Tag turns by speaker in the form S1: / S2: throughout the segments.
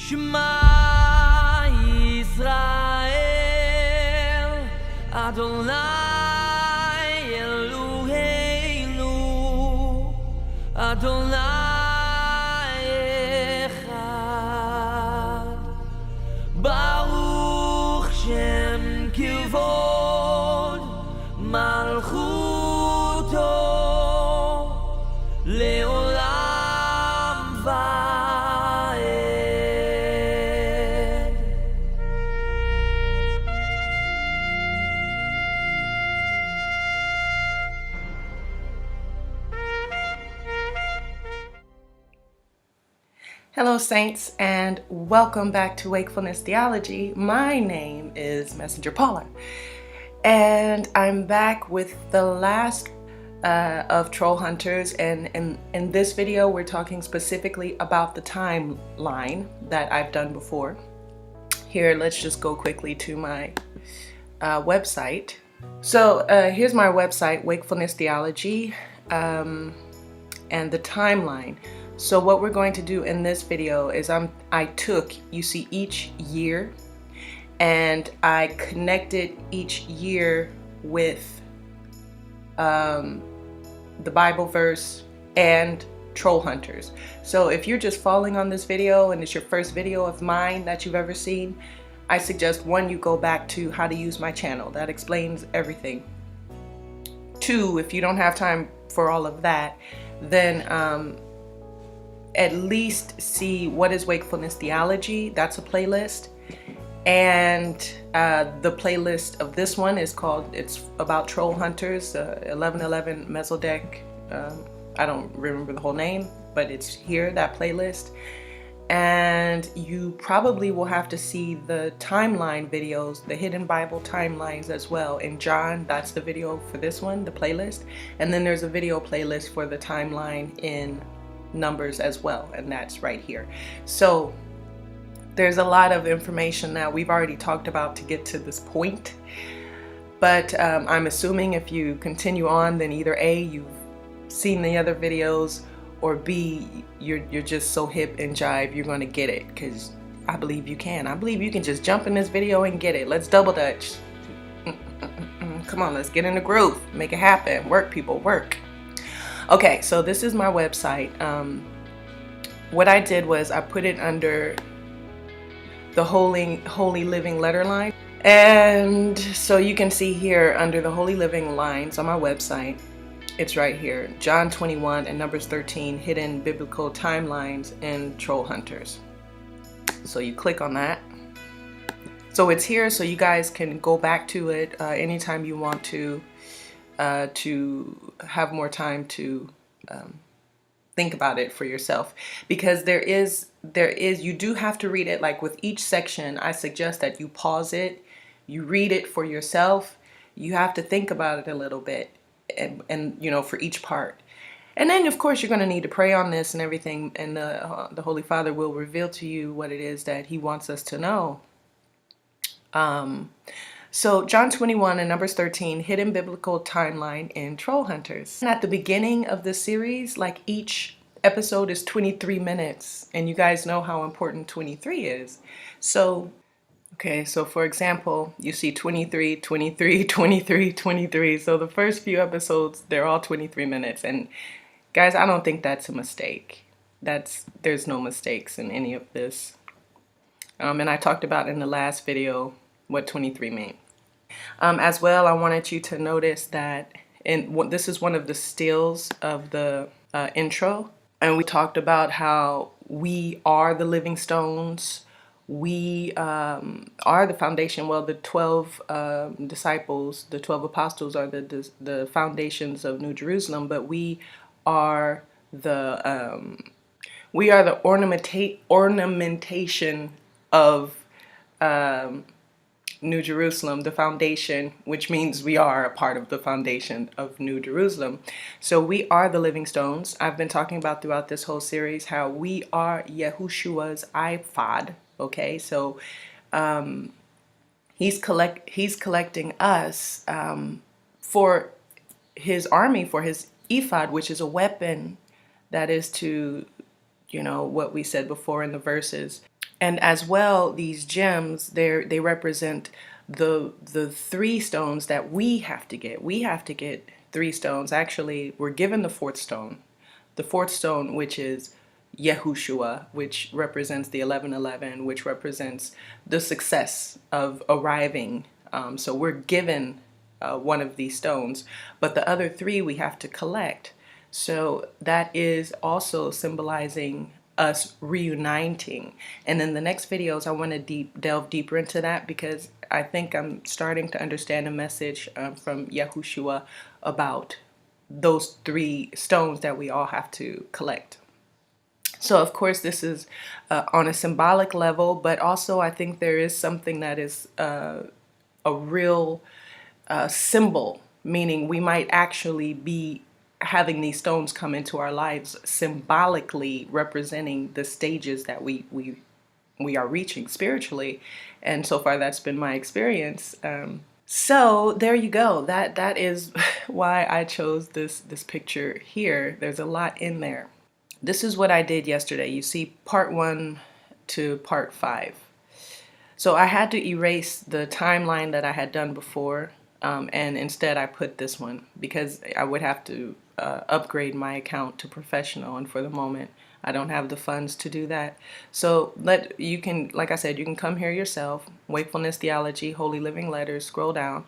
S1: Shema Yisrael Adonai Eloheinu Adonai Echad Baruch Shem Kivod Malchuto Leolam Vaed.
S2: Hello, Saints, and welcome back to Wakefulness Theology. My name is Messenger Paula, and I'm back with the last of Trollhunters, and in this video we're talking specifically about the timeline that I've done before. Here, let's just go quickly to my website. So here's my website, Wakefulness Theology, and the timeline. So what we're going to do in this video is I took, you see, each year, and I connected each year with the Bible verse and Trollhunters. So if you're just following on this video and it's your first video of mine that you've ever seen, I suggest, one, you go back to how to use my channel. That explains everything. Two, if you don't have time for all of that, then at least see what is Wakefulness Theology. That's a playlist, and the playlist of this one is called, it's about Trollhunters, 1111 Melchizedek. I don't remember the whole name, but it's here, that playlist. And you probably will have to see the timeline videos, the hidden Bible timelines as well. In John, that's the video for this one, the playlist. And then there's a video playlist for the timeline in Numbers as well, and that's right here. So there's a lot of information that we've already talked about to get to this point, but I'm assuming if you continue on, then either A, you've seen the other videos, or B, you're just so hip and jive you're going to get it, because I believe you can. I believe you can just jump in this video and get it. Let's double dutch. Come on, let's get in the groove, make it happen. Work, people, work. Okay, so this is my website. What I did was I put it under the Holy Living letter line. And so you can see here under the Holy Living lines on my website, it's right here, John 21 and Numbers 13, hidden biblical timelines in Trollhunters. So you click on that. So it's here, so you guys can go back to it anytime you want to have more time to think about it for yourself, because there is you do have to read it. Like with each section, I suggest that you pause it, you read it for yourself, you have to think about it a little bit, and you know, for each part. And then of course you're going to need to pray on this and everything, and the Holy Father will reveal to you what it is that he wants us to know. So John 21 and Numbers 13, hidden biblical timeline in Trollhunters. And at the beginning of the series, like each episode is 23 minutes, and you guys know how important 23 is. So, okay, so for example, you see 23, 23, 23, 23. So the first few episodes, they're all 23 minutes. And guys, I don't think that's a mistake. There's no mistakes in any of this. And I talked about in the last video what 23 mean. As well, I wanted you to notice that this is one of the stills of the intro, and we talked about how we are the living stones. We are the foundation. Well, the 12 disciples, the 12 apostles are the foundations of New Jerusalem, but we are the ornamentation of New Jerusalem, the foundation, which means we are a part of the foundation of New Jerusalem. So we are the living stones. I've been talking about throughout this whole series how we are Yahushua's iPod. Okay, so he's collecting us for his army, for his ephod, which is a weapon that is to, you know, what we said before in the verses, And as well, these gems, they represent the three stones that we have to get. We have to get three stones. Actually, we're given the fourth stone. The fourth stone, which is Yahushua, which represents the 1111, which represents the success of arriving. So we're given one of these stones, but the other three we have to collect. So that is also symbolizing us reuniting. And in the next videos, I want to delve deeper into that, because I think I'm starting to understand a message from Yahushua about those three stones that we all have to collect. So of course this is on a symbolic level, but also I think there is something that is a real symbol, meaning we might actually be having these stones come into our lives symbolically representing the stages that we are reaching spiritually. And so far that's been my experience. So there you go. That is why I chose this picture here. There's a lot in there. This is what I did yesterday. You see part 1 to part 5. So I had to erase the timeline that I had done before, and instead I put this one because I would have to upgrade my account to professional, and for the moment I don't have the funds to do that. So you can, like I said, you can come here yourself. Wakefulness Theology, Holy Living Letters. Scroll down.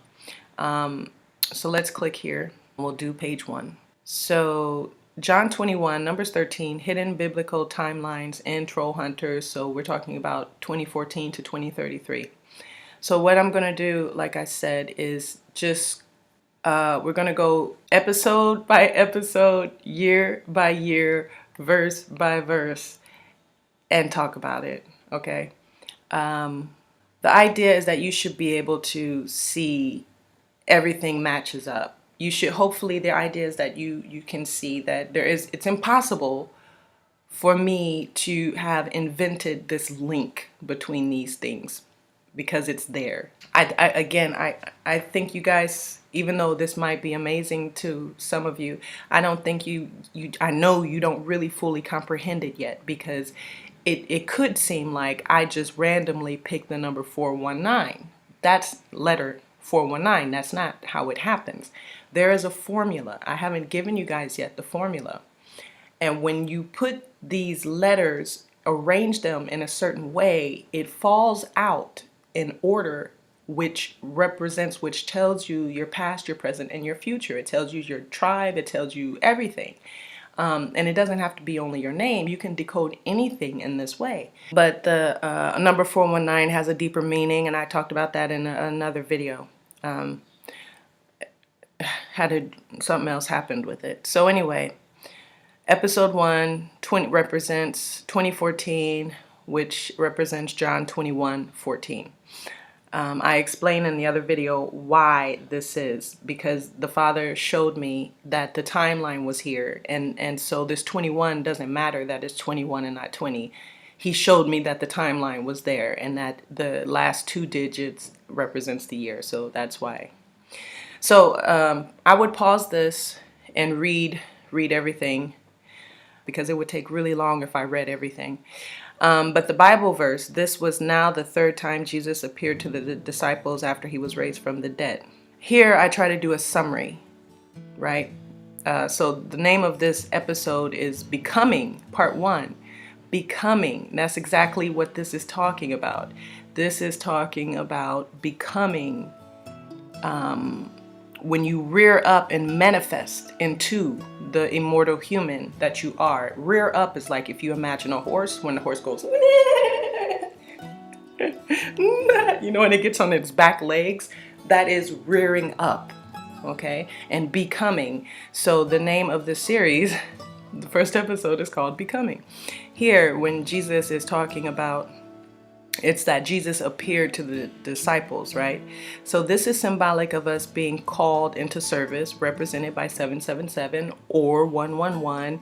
S2: So let's click here. We'll do page 1. So John 21, Numbers 13, hidden biblical timelines in Trollhunters. So we're talking about 2014 to 2033. So what I'm going to do, like I said, is just we're going to go episode by episode, year by year, verse by verse, and talk about it. Okay. The idea is that you should be able to see everything matches up. You should, hopefully the idea is that you can see that it's impossible for me to have invented this link between these things, because it's there. I think you guys, even though this might be amazing to some of you, I don't think I know you don't really fully comprehend it yet, because it could seem like I just randomly picked the number 419. That's letter 419. That's not how it happens. There is a formula. I haven't given you guys yet the formula. And when you put these letters, arrange them in a certain way, it falls out in order which tells you your past, your present, and your future. It tells you your tribe. It tells you everything. And it doesn't have to be only your name. You can decode anything in this way. But the number 419 has a deeper meaning, and I talked about that in another video. Something else happened with it. So anyway, episode 1 represents 2014, which represents John 21:14. I explained in the other video why this is, because the Father showed me that the timeline was here, and so this 21 doesn't matter that it's 21 and not 20. He showed me that the timeline was there, and that the last 2 digits represents the year, so that's why. So I would pause this and read everything, because it would take really long if I read everything. But the Bible verse, this was now the 3rd time Jesus appeared to the disciples after he was raised from the dead. Here I try to do a summary, right? So the name of this episode is Becoming, Part 1. Becoming. That's exactly what this is talking about. This is talking about becoming, when you rear up and manifest into the immortal human that you are. Rear up is like if you imagine a horse, when the horse goes, you know, and it gets on its back legs, that is rearing up, okay? And becoming. So the name of the series, the first episode, is called Becoming. Here, when Jesus is talking about, it's that Jesus appeared to the disciples, right? So this is symbolic of us being called into service, represented by 777 or 111,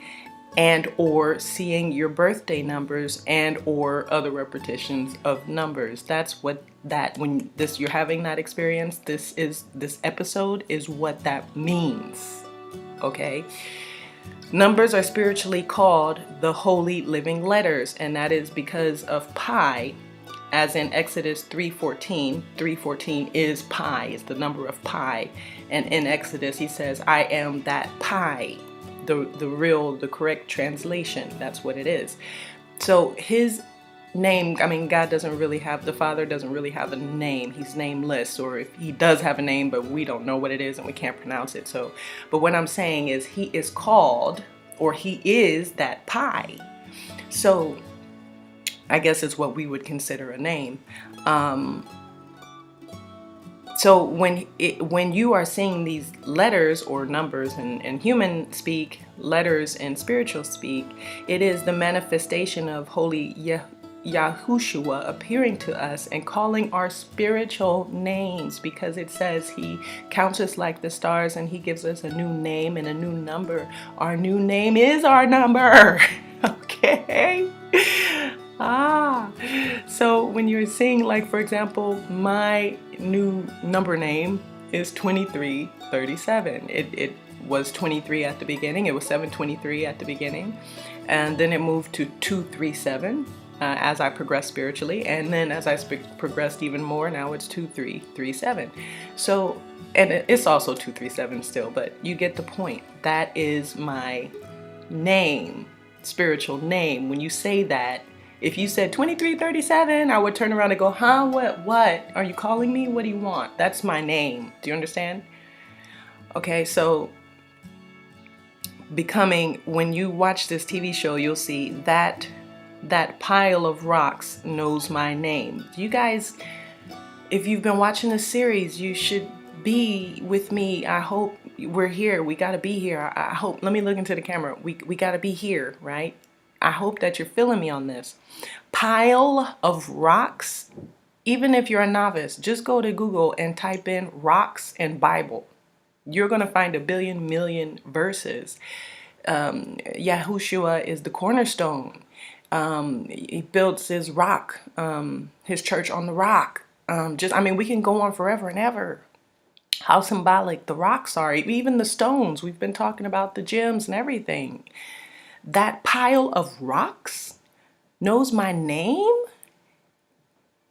S2: and or seeing your birthday numbers, and or other repetitions of numbers. That's what when you're having that experience, this episode is what that means. Okay? Numbers are spiritually called the holy living letters, and that is because of pi, as in Exodus 3:14. 3:14 is pi, is the number of pi. And in Exodus he says, I am that pi. The correct translation, that's what it is. So his name, I mean, God doesn't really have, the Father doesn't really have a name. He's nameless, or if he does have a name, but we don't know what it is and we can't pronounce it. So, but what I'm saying is he is called, or he is that pi. So I guess it's what we would consider a name. So when you are seeing these letters or numbers in human speak, letters in spiritual speak, it is the manifestation of holy Yahushua appearing to us and calling our spiritual names, because it says he counts us like the stars and he gives us a new name and a new number. Our new name is our number. Okay. So when you're seeing, like, for example, my new number name is 2337. It was 23 at the beginning. It was 723 at the beginning. And then it moved to 237 as I progressed spiritually. And then as I progressed even more, now it's 2337. So, and it's also 237 still, but you get the point. That is my name, spiritual name. When you say that, if you said 2337, I would turn around and go, huh, what? Are you calling me? What do you want? That's my name. Do you understand? Okay, so becoming, when you watch this TV show, you'll see that pile of rocks knows my name. You guys, if you've been watching this series, you should be with me. I hope we're here. We got to be here. I hope, let me look into the camera. We got to be here, right? I hope that you're feeling me on this. Pile of rocks. Even if you're a novice, just go to Google and type in rocks and Bible. You're going to find a million verses. Yahushua is the cornerstone. He builds his rock, his church on the rock. I mean, we can go on forever and ever. How symbolic the rocks are, even the stones. We've been talking about the gems and everything. That pile of rocks knows my name?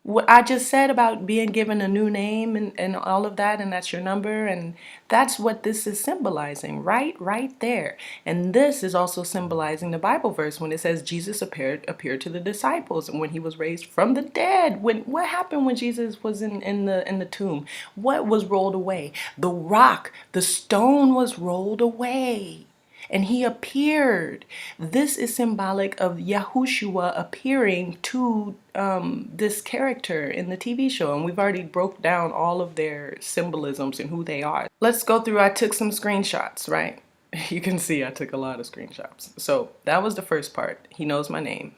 S2: What I just said about being given a new name and all of that, and that's your number, and that's what this is symbolizing, right there. And this is also symbolizing the Bible verse when it says Jesus appeared to the disciples when he was raised from the dead. What happened when Jesus was in the tomb? What was rolled away? The rock, the stone was rolled away. And he appeared. This is symbolic of Yahushua appearing to this character in the TV show. And we've already broke down all of their symbolisms and who they are. Let's go through. I took some screenshots, right? You can see I took a lot of screenshots. So that was the first part. He knows my name.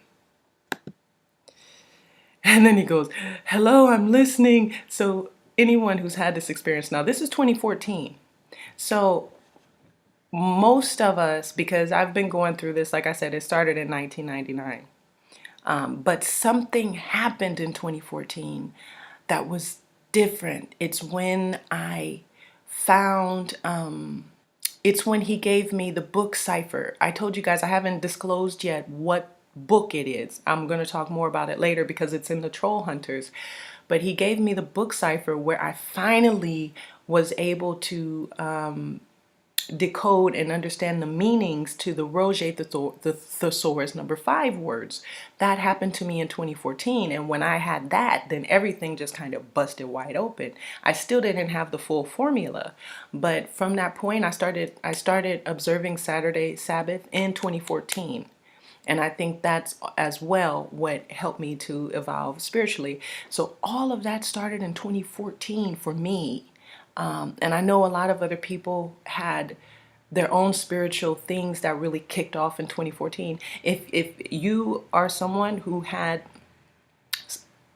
S2: And then he goes, hello, I'm listening. So anyone who's had this experience, now this is 2014. So most of us, because I've been going through this, like I said, it started in 1999. But something happened in 2014 that was different. It's when I found, it's when he gave me the book cipher. I told you guys I haven't disclosed yet what book it is. I'm going to talk more about it later because it's in the Trollhunters. But he gave me the book cipher where I finally was able to decode and understand the meanings to the Roger Thesaurus number 5 words. That happened to me in 2014, and when I had that, then everything just kind of busted wide open. I still didn't have the full formula, but from that point I started observing Saturday Sabbath in 2014. And I think that's as well what helped me to evolve spiritually. So all of that started in 2014 for me. And I know a lot of other people had their own spiritual things that really kicked off in 2014. If you are someone who had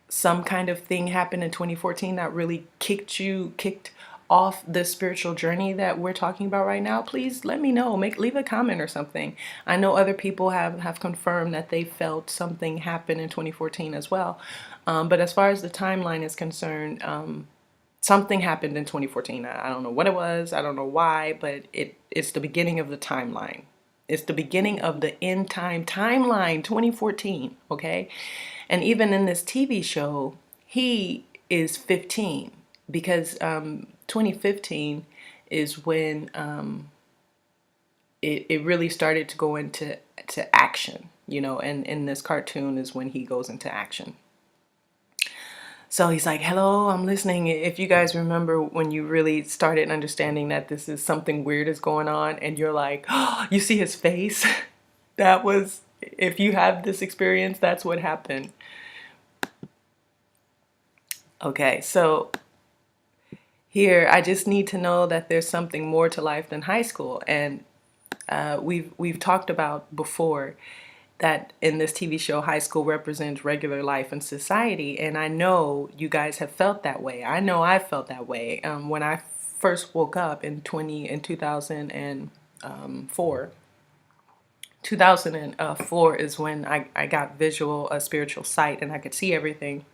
S2: some kind of thing happen in 2014 that really kicked off the spiritual journey that we're talking about right now, please let me know. Leave a comment or something. I know other people have confirmed that they felt something happen in 2014 as well. But as far as the timeline is concerned, something happened in 2014. I don't know what it was. I don't know why, but it's the beginning of the timeline. It's the beginning of the end time timeline, 2014, okay? And even in this TV show, he is 15 because 2015 is when it really started to go into action, and in this cartoon is when he goes into action. So he's like, hello, I'm listening. If you guys remember when you really started understanding that this is something weird is going on, and you're like, oh, you see his face? That was, if you have this experience, that's what happened. Okay, so here, I just need to know that there's something more to life than high school. And we've talked about before that in this TV show, high school represents regular life and society. And I know you guys have felt that way. I know I felt that way. When I first woke up in 2004, 2004 is when I got visual, spiritual sight, and I could see everything.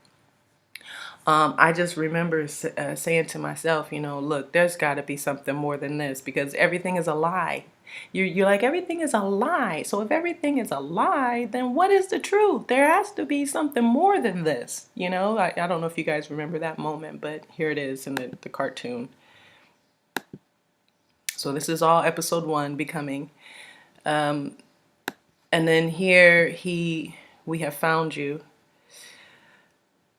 S2: I just remember saying to myself, look, there's got to be something more than this, because everything is a lie. You're like, everything is a lie. So if everything is a lie, then what is the truth? There has to be something more than this. I don't know if you guys remember that moment, but here it is in the cartoon. So this is all episode 1, Becoming. And then here we have found you.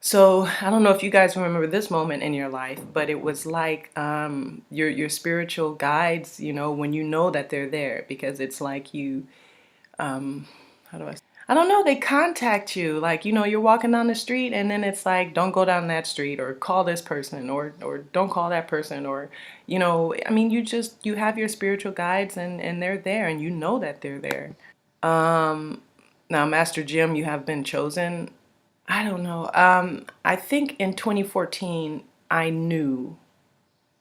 S2: So I don't know if you guys remember this moment in your life, but it was like your spiritual guides, when you know that they're there, because it's like you, I don't know, they contact you, like, you're walking down the street and then it's like, don't go down that street, or call this person, or don't call that person, or, you have your spiritual guides, and they're there, and you know that they're there. Now, Master Jim, you have been chosen. I don't know. I think in 2014, I knew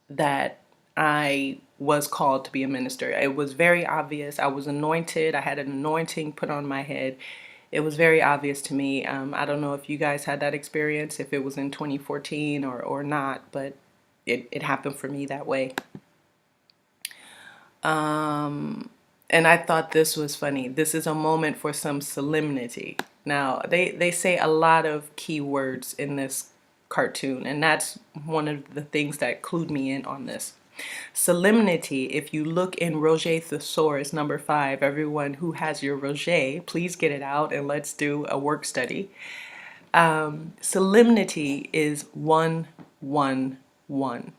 S2: that I was called to be a minister. It was very obvious. I was anointed. I had an anointing put on my head. It was very obvious to me. I don't know if you guys had that experience, if it was in 2014 or not, but it happened for me that way. And I thought this was funny. This is a moment for some solemnity. Now, they say a lot of key words in this cartoon, and that's one of the things that clued me in on this. Solemnity, if you look in Roger Thesaurus number 5, everyone who has your Roger, please get it out and let's do a work study. Solemnity is 111.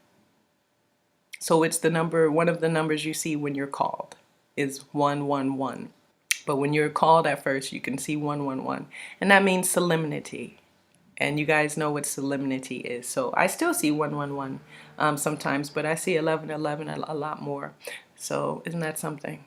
S2: So it's the number, one of the numbers you see when you're called is 111. But when you're called at first, you can see 111. And that means solemnity. And you guys know what solemnity is. So I still see 111 sometimes, but I see 1111 a lot more. So isn't that something?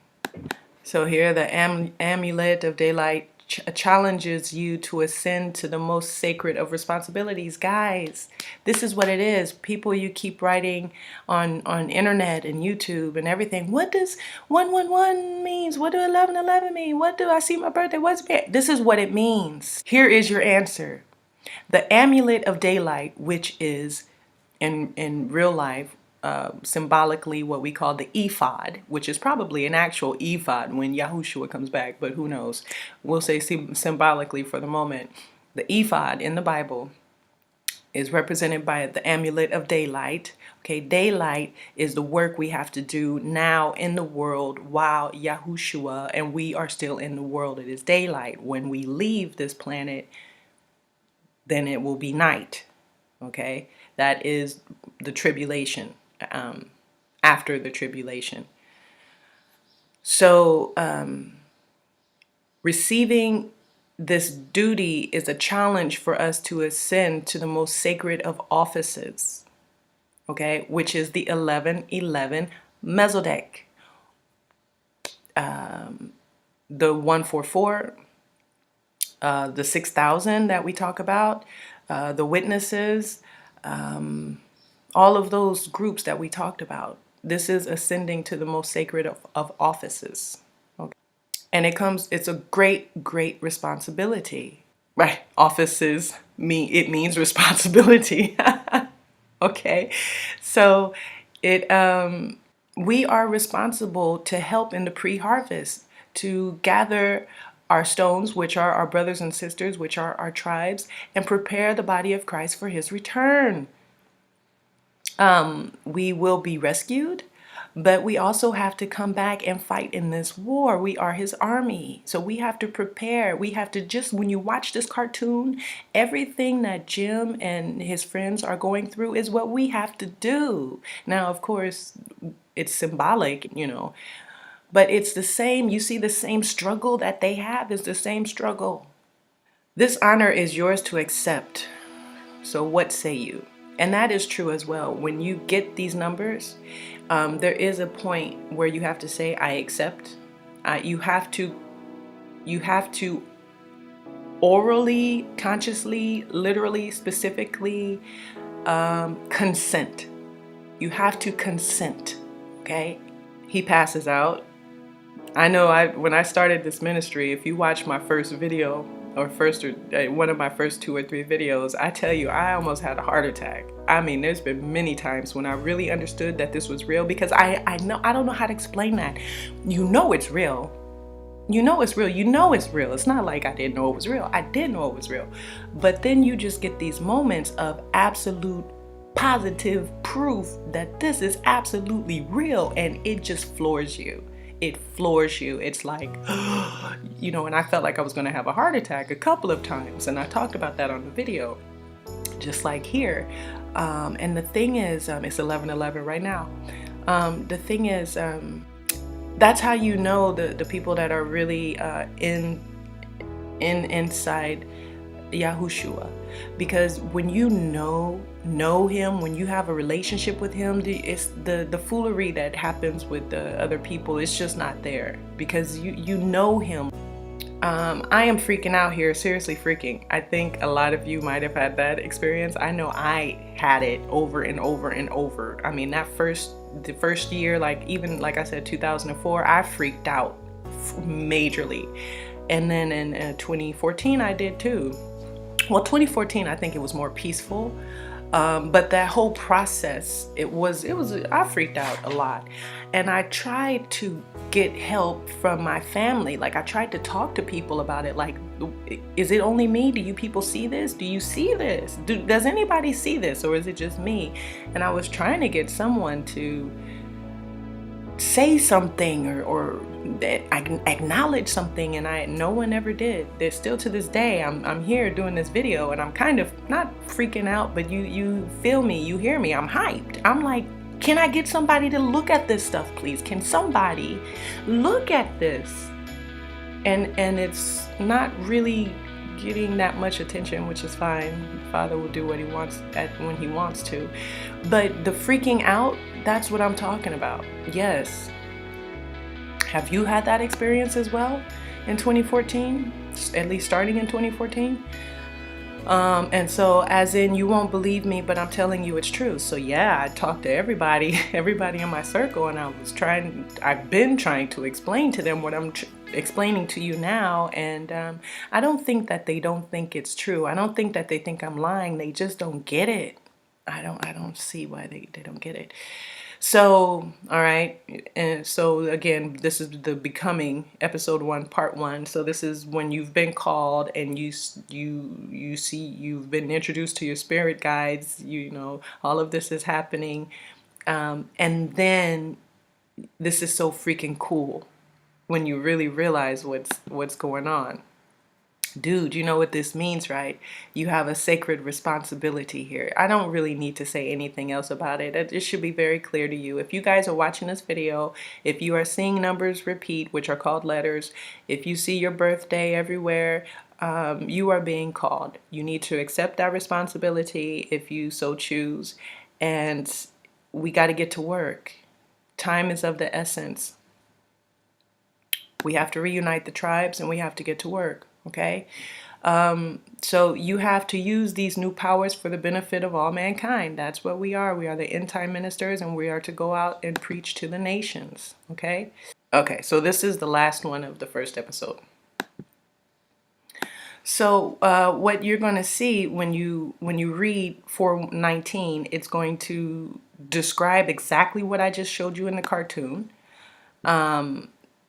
S2: So here the amulet of daylight challenges you to ascend to the most sacred of responsibilities. Guys, this is what it is. People, you keep writing on internet and YouTube and everything. What does 111 means? What do 1111 mean? What do I see my birthday? What's it? This is what it means. Here is your answer. The amulet of daylight, which is in real life symbolically what we call the ephod, which is probably an actual ephod when Yahushua comes back, but who knows? We'll say symbolically for the moment. The ephod in the Bible is represented by the amulet of daylight. Okay, daylight is the work we have to do now in the world while Yahushua and we are still in the world. It is daylight. When we leave this planet, then it will be night. Okay, that is the tribulation, after the tribulation. So receiving this duty is a challenge for us to ascend to the most sacred of offices, okay, which is the 1111 Melchizedek, the 144, the 6,000 that we talk about, the witnesses, all of those groups that we talked about. This is ascending to the most sacred of offices. Okay. And it's a great responsibility. Right. Offices means responsibility. Okay. So we are responsible to help in the pre-harvest. to gather our stones, which are our brothers and sisters, which are our tribes, and prepare the body of Christ for his return. We will be rescued, but we also have to come back and fight in this war. We are his army. So we have to prepare. We have to just, when you watch this cartoon, everything that Jim and his friends are going through is what we have to do. Now, of course, it's symbolic, but it's the same. You see, the same struggle that they have is the same struggle. This honor is yours to accept. So what say you? And that is true as well. When you get these numbers, there is a point where you have to say, I accept. You have to orally, consciously, literally, specifically consent. You have to consent, okay? He passes out. I know when I started this ministry, if you watch my first video, or one of my first 2 or 3 videos, I tell you, I almost had a heart attack. I mean, there's been many times when I really understood that this was real, because I don't know how to explain that. You know it's real. You know it's real. You know it's real. It's not like I didn't know it was real. I did know it was real. But then you just get these moments of absolute positive proof that this is absolutely real, and it just floors you. It floors you. It's like, and I felt like I was going to have a heart attack a couple of times, and I talked about that on the video, just like here. And the thing is, it's 11:11 right now. The thing is, that's how you know the people that are really inside Yahushua, because when you know him, when you have a relationship with him, it's the foolery that happens with the other people, it's just not there, because you know him. I am freaking out here, seriously freaking. I think a lot of you might have had that experience. I know I had it over and over and over. I mean, the first year, like I said, 2004, I freaked out majorly. And then in 2014, I did too. Well, 2014, I think it was more peaceful. But that whole process, I freaked out a lot. And I tried to get help from my family. Like, I tried to talk to people about it. Like, is it only me? Do you people see this? Do you see this? Does anybody see this? Or is it just me? And I was trying to get someone to say something or that I can acknowledge something, and no one ever did. There's still to this day, I'm here doing this video, and I'm kind of not freaking out, but you feel me, you hear me, I'm hyped. I'm like, can I get somebody to look at this stuff, please? Can somebody look at this? And it's not really getting that much attention, which is fine. Father will do what he wants when he wants to. But the freaking out, that's what I'm talking about. Yes. Have you had that experience as well in 2014? At least starting in 2014? And so, as in, you won't believe me, but I'm telling you it's true. So yeah, I talked to everybody in my circle, and I've been trying to explain to them what I'm explaining to you now. And I don't think that they don't think it's true. I don't think that they think I'm lying. They just don't get it. I don't see why they don't get it. So, all right. And so again, this is the Becoming, episode 1, part 1. So this is when you've been called and you see, you've been introduced to your spirit guides, all of this is happening. And then this is so freaking cool when you really realize what's going on. Dude, you know what this means, right? You have a sacred responsibility here. I don't really need to say anything else about it. It should be very clear to you. If you guys are watching this video, if you are seeing numbers repeat, which are called letters, if you see your birthday everywhere, you are being called. You need to accept that responsibility if you so choose. And we got to get to work. Time is of the essence. We have to reunite the tribes, and we have to get to work. Okay, so you have to use these new powers for the benefit of all mankind. That's what we are. We are the end time ministers, and we are to go out and preach to the nations. Okay, so this is the last one of the first episode. So what you're going to see when you read 4:19, it's going to describe exactly what I just showed you in the cartoon.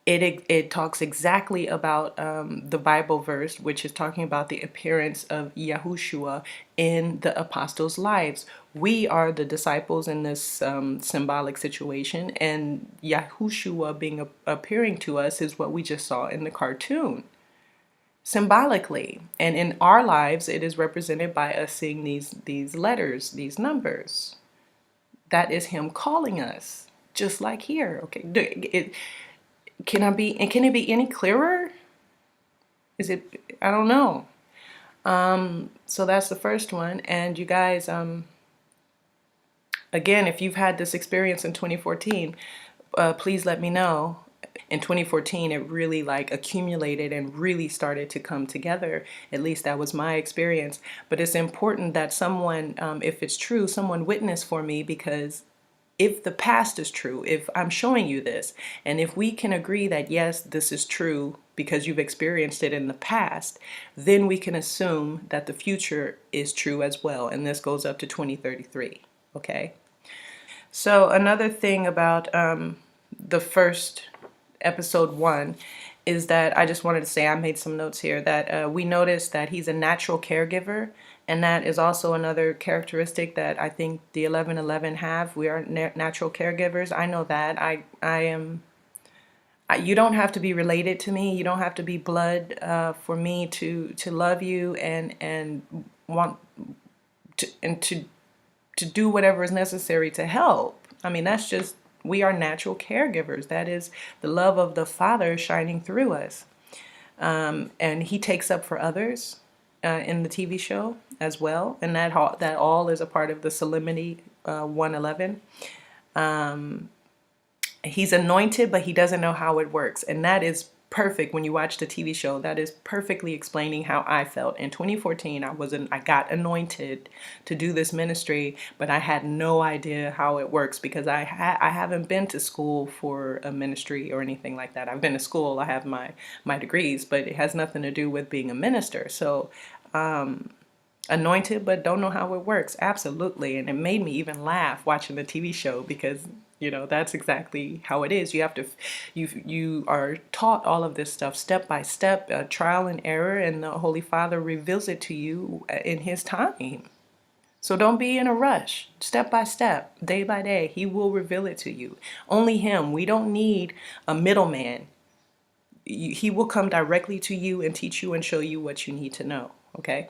S2: it talks exactly about the Bible verse, which is talking about the appearance of Yahushua in the apostles' lives. We are the disciples in this symbolic situation, and Yahushua being appearing to us is what we just saw in the cartoon, symbolically. And in our lives, it is represented by us seeing these letters, these numbers. That is Him calling us, just like here. Okay, can it be any clearer? Is it? I don't know. So that's the first one. And you guys, again, if you've had this experience in 2014, please let me know. In 2014, it really like accumulated and really started to come together. At least that was my experience. But it's important that someone, if it's true, someone witness for me, because if the past is true, if I'm showing you this, and if we can agree that yes, this is true because you've experienced it in the past, then we can assume that the future is true as well. And this goes up to 2033. Okay. So another thing about the first episode 1 is that I just wanted to say, I made some notes here, that we noticed that he's a natural caregiver, and that is also another characteristic that I think the 1111 have. We are natural caregivers. I know that. I am. You don't have to be related to me. You don't have to be blood for me to love you and want to do whatever is necessary to help. I mean, that's just, we are natural caregivers. That is the love of the Father shining through us. And He takes up for others in the TV show as well. And that all is a part of the Solemnity 111. He's anointed, but he doesn't know how it works. And that is perfect when you watch the TV show. That is perfectly explaining how I felt. In 2014, I got anointed to do this ministry, but I had no idea how it works because I haven't been to school for a ministry or anything like that. I've been to school, I have my degrees, but it has nothing to do with being a minister. So anointed, but don't know how it works. Absolutely. And it made me even laugh watching the TV show because, you know, that's exactly how it is. You have to, you are taught all of this stuff step by step, trial and error, and the Holy Father reveals it to you in His time. So don't be in a rush. Step by step, day by day, He will reveal it to you. Only Him. We don't need a middleman. He will come directly to you and teach you and show you what you need to know. Okay?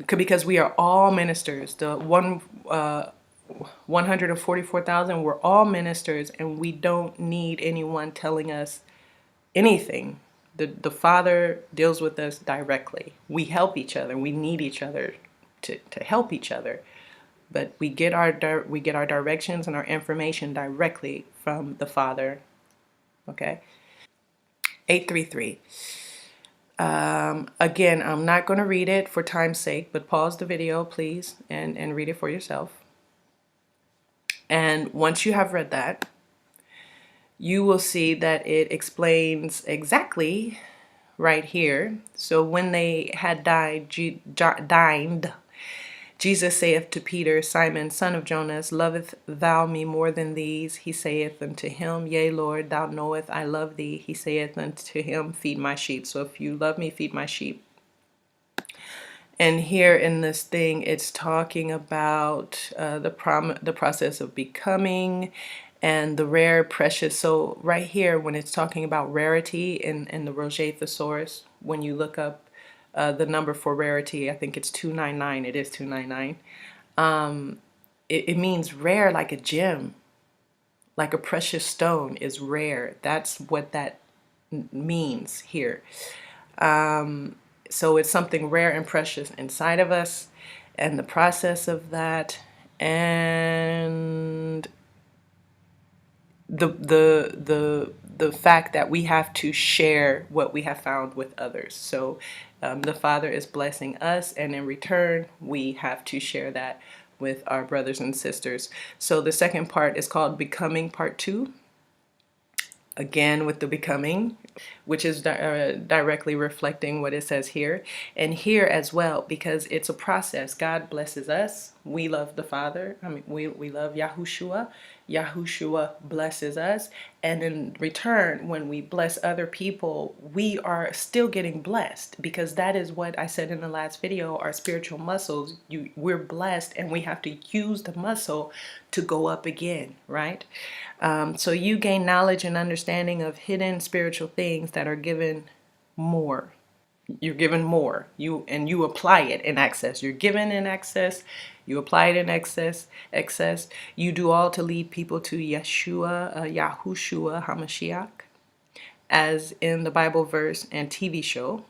S2: Because we are all ministers. The 144,000, we're all ministers, and we don't need anyone telling us anything. The Father deals with us directly. We help each other. We need each other to help each other. But we get our directions and our information directly from the Father. Okay? 833. Again, I'm not going to read it for time's sake, but pause the video, please, and read it for yourself. And once you have read that, you will see that it explains exactly right here. So when they had dined, Jesus saith to Peter, Simon, son of Jonas, loveth thou me more than these? He saith unto him, Yea, Lord, thou knowest I love thee. He saith unto him, Feed my sheep. So if you love me, feed my sheep. And here in this thing, it's talking about the process of becoming and the rare, precious. So right here, when it's talking about rarity in the Roget Thesaurus, when you look up the number for rarity, I think it's 299. It is 299. It means rare, like a gem, like a precious stone is rare. That's what that means here. So it's something rare and precious inside of us, and the process of that, and the fact that we have to share what we have found with others. So the Father is blessing us, and in return, we have to share that with our brothers and sisters. So the second part is called Becoming Part 2. Again, with the becoming, which is directly reflecting what it says here. And here as well, because it's a process. God blesses us we love the Father. I mean, we love Yahushua. Yahushua blesses us. And in return, when we bless other people, we are still getting blessed, because that is what I said in the last video, our spiritual muscles. We're blessed, and we have to use the muscle to go up again, right? So you gain knowledge and understanding of hidden spiritual things that are given more. You're given more. You apply it in excess. You're given in excess. You apply it in excess. You do all to lead people to Yahushua Hamashiach, as in the Bible verse and TV show.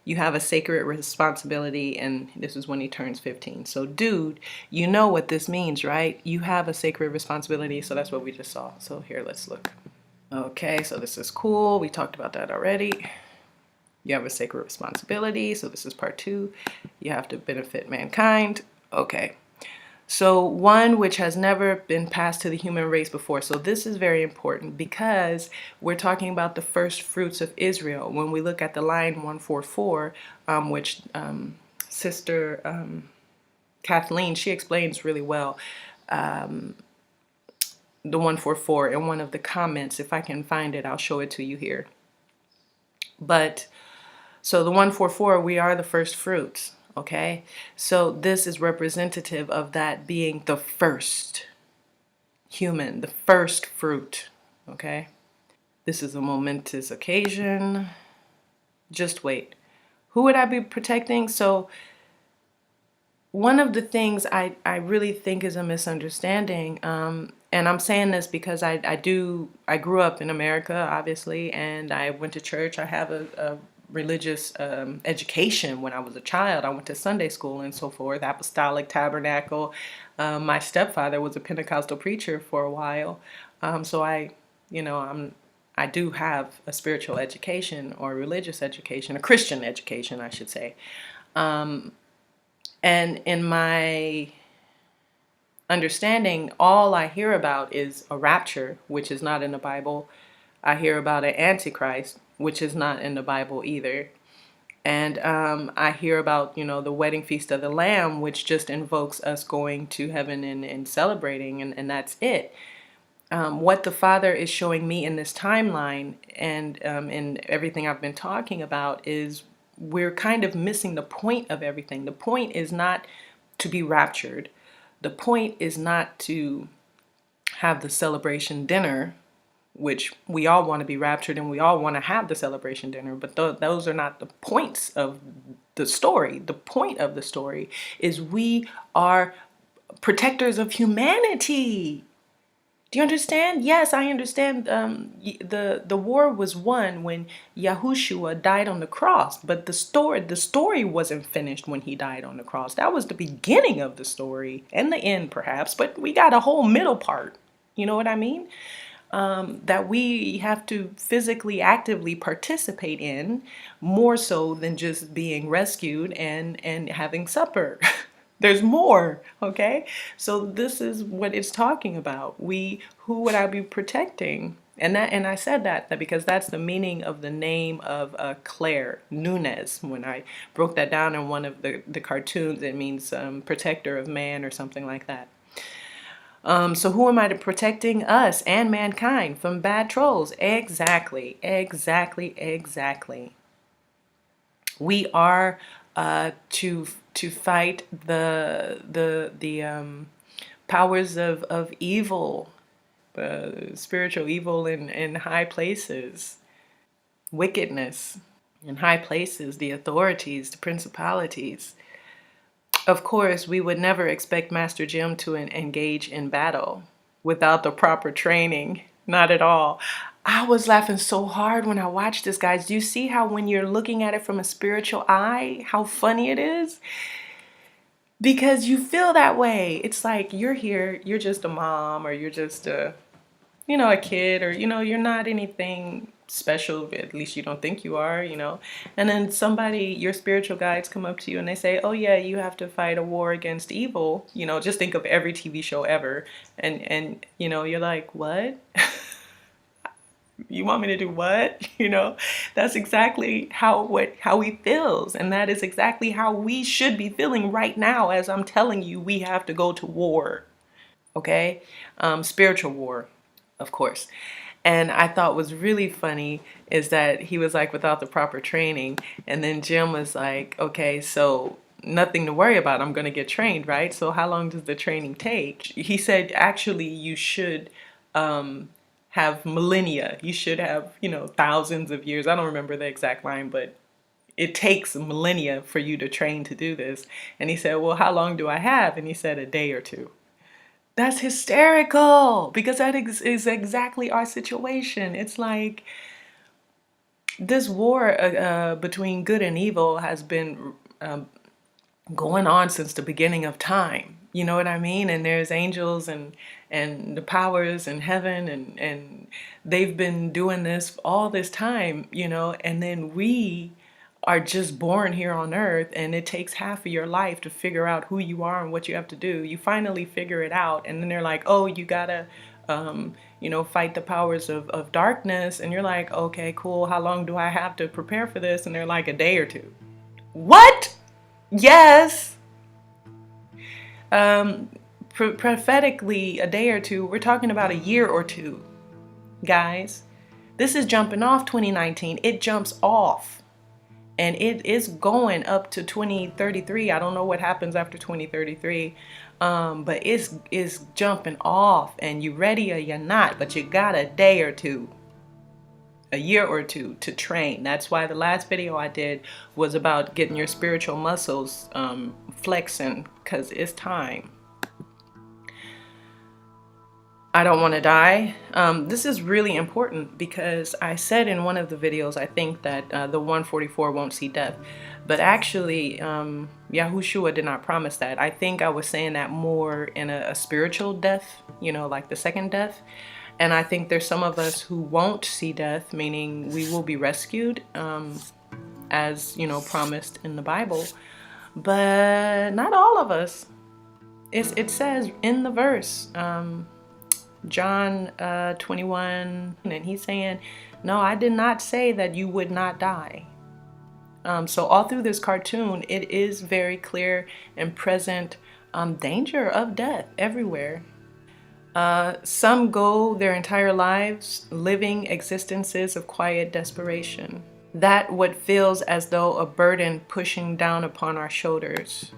S2: You have a sacred responsibility, and this is when he turns 15. So, dude, you know what this means, right? You have a sacred responsibility. So that's what we just saw. So here, let's look. Okay, so this is cool. We talked about that already. You have a sacred responsibility. So this is part 2. You have to benefit mankind. Okay. So one which has never been passed to the human race before. So this is very important, because we're talking about the first fruits of Israel. When we look at the line 144, which Sister Kathleen, she explains really well, the 144 in one of the comments. If I can find it, I'll show it to you here. But so the 144, we are the first fruits, okay? So this is representative of that being the first human, the first fruit, okay? This is a momentous occasion. Just wait. Who would I be protecting? So one of the things I really think is a misunderstanding, and I'm saying this because I grew up in America, obviously, and I went to church. I have a religious education when I was a child. I went to Sunday school and so forth, apostolic tabernacle. My stepfather was a Pentecostal preacher for a while. So I do have a spiritual education, or a religious education, a Christian education, I should say. And in my understanding, all I hear about is a rapture, which is not in the Bible. I hear about an antichrist, which is not in the Bible either. And I hear about, the wedding feast of the Lamb, which just invokes us going to heaven and celebrating, and that's it. What the Father is showing me in this timeline, and in everything I've been talking about, is we're kind of missing the point of everything. The point is not to be raptured. The point is not to have the celebration dinner, which we all want to be raptured and we all want to have the celebration dinner, but those are not the points of the story. The point of the story is we are protectors of humanity. Do you understand? Yes, I understand. The war was won when Yahushua died on the cross, but the story wasn't finished when he died on the cross. That was the beginning of the story, and the end perhaps, but we got a whole middle part. You know what I mean? That we have to physically, actively participate in, more so than just being rescued and having supper. There's more, okay? So this is what it's talking about. Who would I be protecting? And I said that because that's the meaning of the name of Claire Nunez. When I broke that down in one of the cartoons, it means protector of man or something like that. So who am I protecting? Us and mankind from bad trolls. Exactly. We are to fight the powers of evil, spiritual evil in high places, wickedness in high places, the authorities, the principalities. Of course, we would never expect Master Jim to engage in battle without the proper training. Not at all. I was laughing so hard when I watched this, guys. Do you see how when you're looking at it from a spiritual eye, how funny it is? Because you feel that way. It's like you're here, you're just a mom, or you're just a kid, or, you're not anything special, at least you don't think you are, and then your spiritual guides come up to you and they say, oh yeah, you have to fight a war against evil, just think of every TV show ever, and you're like, what? You want me to do what? That's exactly how he feels, and that is exactly how we should be feeling right now as I'm telling you we have to go to war. Okay? Spiritual war, of course. And I thought was really funny is that he was like, without the proper training. And then Jim was like, okay, so nothing to worry about. I'm going to get trained, right? So how long does the training take? He said, actually, you should have millennia. You should have, thousands of years. I don't remember the exact line, but it takes millennia for you to train to do this. And he said, well, how long do I have? And he said, a day or two. That's hysterical because that is exactly our situation. It's like this war between good and evil has been going on since the beginning of time. You know what I mean? And there's angels and the powers in heaven and they've been doing this all this time, and then we are just born here on earth, and it takes half of your life to figure out who you are and what you have to do. You finally figure it out, and then they're like, oh, you gotta fight the powers of darkness, and you're like, okay, cool, how long do I have to prepare for this? And they're like, a day or two. What? Yes. Prophetically, a day or two. We're talking about a year or two, guys. This is jumping off 2019. It jumps off. And it is going up to 2033. I don't know what happens after 2033, but it's jumping off. And you ready or you're not, but you got a day or two, a year or two to train. That's why the last video I did was about getting your spiritual muscles flexing, because it's time. I don't want to die. This is really important because I said in one of the videos, I think that the 144 won't see death. But actually, Yahushua did not promise that. I think I was saying that more in a spiritual death, like the second death. And I think there's some of us who won't see death, meaning we will be rescued, as, promised in the Bible. But not all of us. It says in the verse, John 21, and he's saying, no, I did not say that you would not die. So all through this cartoon, it is very clear and present danger of death everywhere. Some go their entire lives living existences of quiet desperation. That what feels as though a burden pushing down upon our shoulders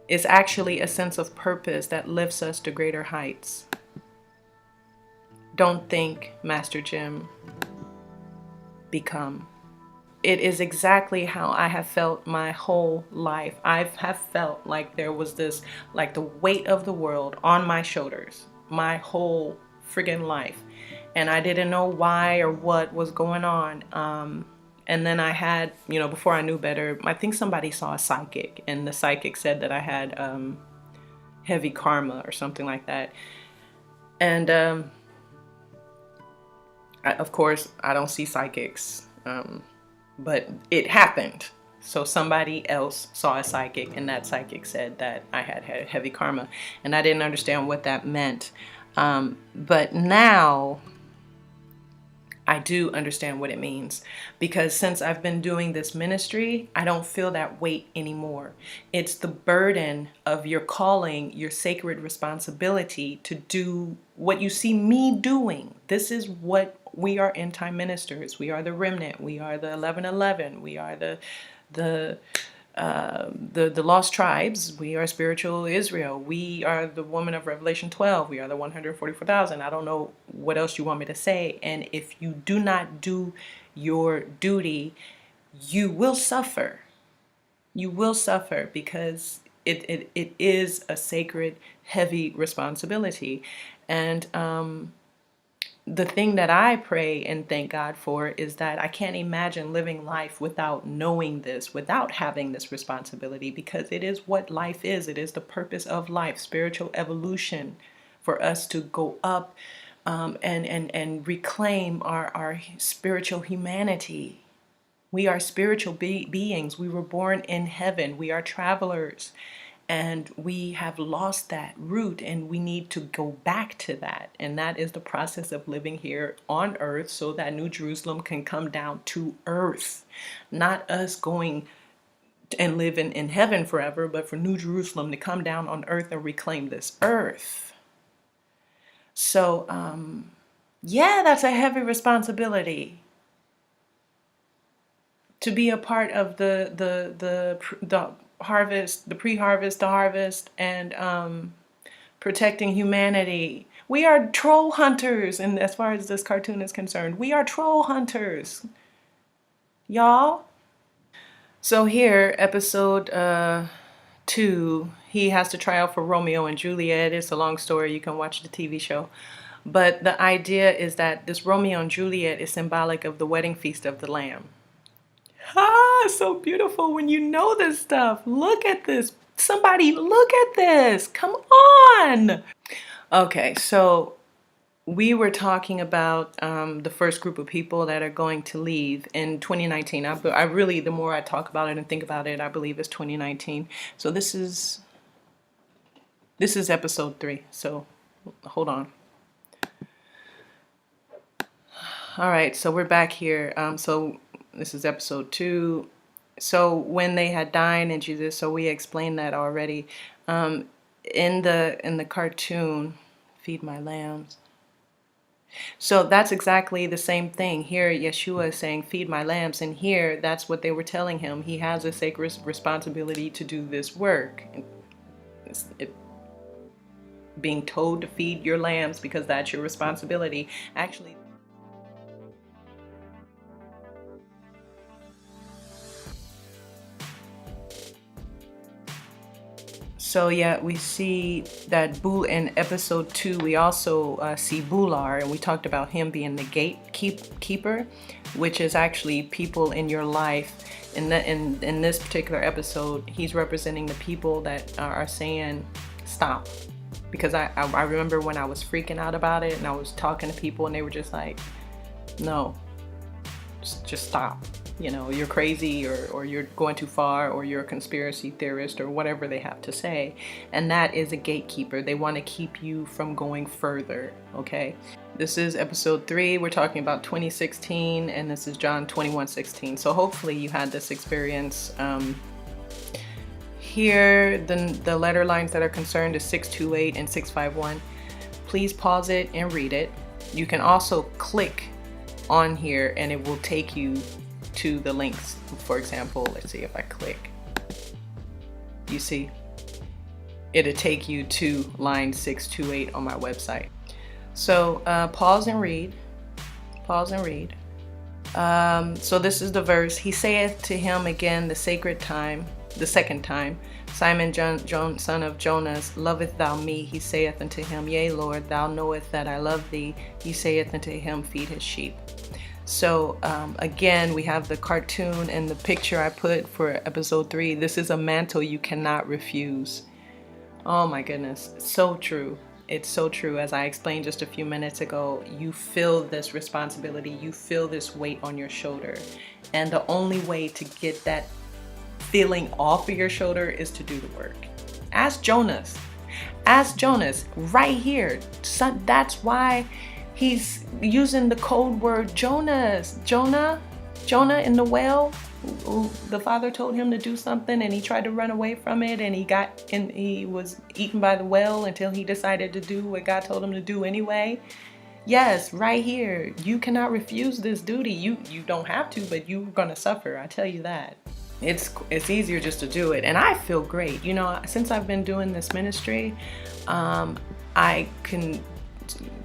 S2: is actually a sense of purpose that lifts us to greater heights. Don't think, Master Jim. Become. It is exactly how I have felt my whole life. I have felt like there was this, like the weight of the world on my shoulders, my whole friggin' life. And I didn't know why or what was going on. And then I had, before I knew better, I think somebody saw a psychic, and the psychic said that I had heavy karma or something like that. And of course, I don't see psychics, but it happened. So somebody else saw a psychic, and that psychic said that I had heavy karma, and I didn't understand what that meant. But now I do understand what it means, because since I've been doing this ministry, I don't feel that weight anymore. It's the burden of your calling, your sacred responsibility to do what you see me doing. This is what we are, end time ministers. We are the remnant. We are the 11:11. We are the lost tribes. We are spiritual Israel. We are the woman of Revelation 12. We are the 144,000. I don't know what else you want me to say. And if you do not do your duty, you will suffer. You will suffer, because it is a sacred, heavy responsibility. And the thing that I pray and thank God for is that I can't imagine living life without knowing this, without having this responsibility, because it is what life is. It is the purpose of life, spiritual evolution, for us to go up and reclaim our spiritual humanity. We are spiritual beings. We were born in heaven. We are travelers. And we have lost that root, and we need to go back to that. And that is the process of living here on earth so that New Jerusalem can come down to earth. Not us going and live in heaven forever, but for New Jerusalem to come down on earth and reclaim this earth. So, yeah, that's a heavy responsibility to be a part of the harvest, the pre-harvest, the harvest, and protecting humanity. We are troll hunters, and as far as this cartoon is concerned, we are troll hunters, y'all. So here, episode 2, he has to try out for Romeo and Juliet. It's a long story. You can watch the TV show. But the idea is that this Romeo and Juliet is symbolic of the wedding feast of the Lamb. Ah, so beautiful when you know this stuff. Look at this. Somebody look at this. Come on. Okay, so we were talking about the first group of people that are going to leave in 2019. I really, the more I talk about it and think about it, I believe it's 2019. So this is episode 3. So hold on. All right, so we're back here. So this is episode 2. So when they had dined and Jesus, so we explained that already. In the cartoon, feed my lambs. So that's exactly the same thing. Here Yeshua is saying, feed my lambs. And here, that's what they were telling him. He has a sacred responsibility to do this work. Being told to feed your lambs because that's your responsibility. Actually, so yeah, we see that in episode 2, we also see Bular, and we talked about him being the gatekeeper, which is actually people in your life. In this particular episode, he's representing the people that are saying stop. Because I remember when I was freaking out about it and I was talking to people and they were just like, no, just stop. You know, you're crazy, or you're going too far, or you're a conspiracy theorist, or whatever they have to say. And that is a gatekeeper. They want to keep you from going further, okay? This is episode 3. We're talking about 2016, and this is John 21:16. So hopefully you had this experience. Here, the letter lines that are concerned is 628 and 651. Please pause it and read it. You can also click on here and it will take you to the links. For example, let's see if I click. You see, it'll take you to line 628 on my website. So pause and read. Pause and read. So this is the verse. He saith to him again the second time, Simon John, son of Jonas, loveth thou me? He saith unto him, Yea, Lord, thou knowest that I love thee. He saith unto him, Feed his sheep. So again, we have the cartoon and the picture I put for episode 3. This is a mantle you cannot refuse. Oh my goodness, so true. It's so true. As I explained just a few minutes ago, you feel this responsibility, you feel this weight on your shoulder. And the only way to get that feeling off of your shoulder is to do the work. Ask Jonas. Ask Jonas right here. So that's why he's using the code word Jonas. Jonah in the whale. The father told him to do something and he tried to run away from it, and he was eaten by the whale until he decided to do what God told him to do anyway. Yes, right here. You cannot refuse this duty. You don't have to, but you're gonna suffer. I tell you that. It's easier just to do it, and I feel great. You know, since I've been doing this ministry, I can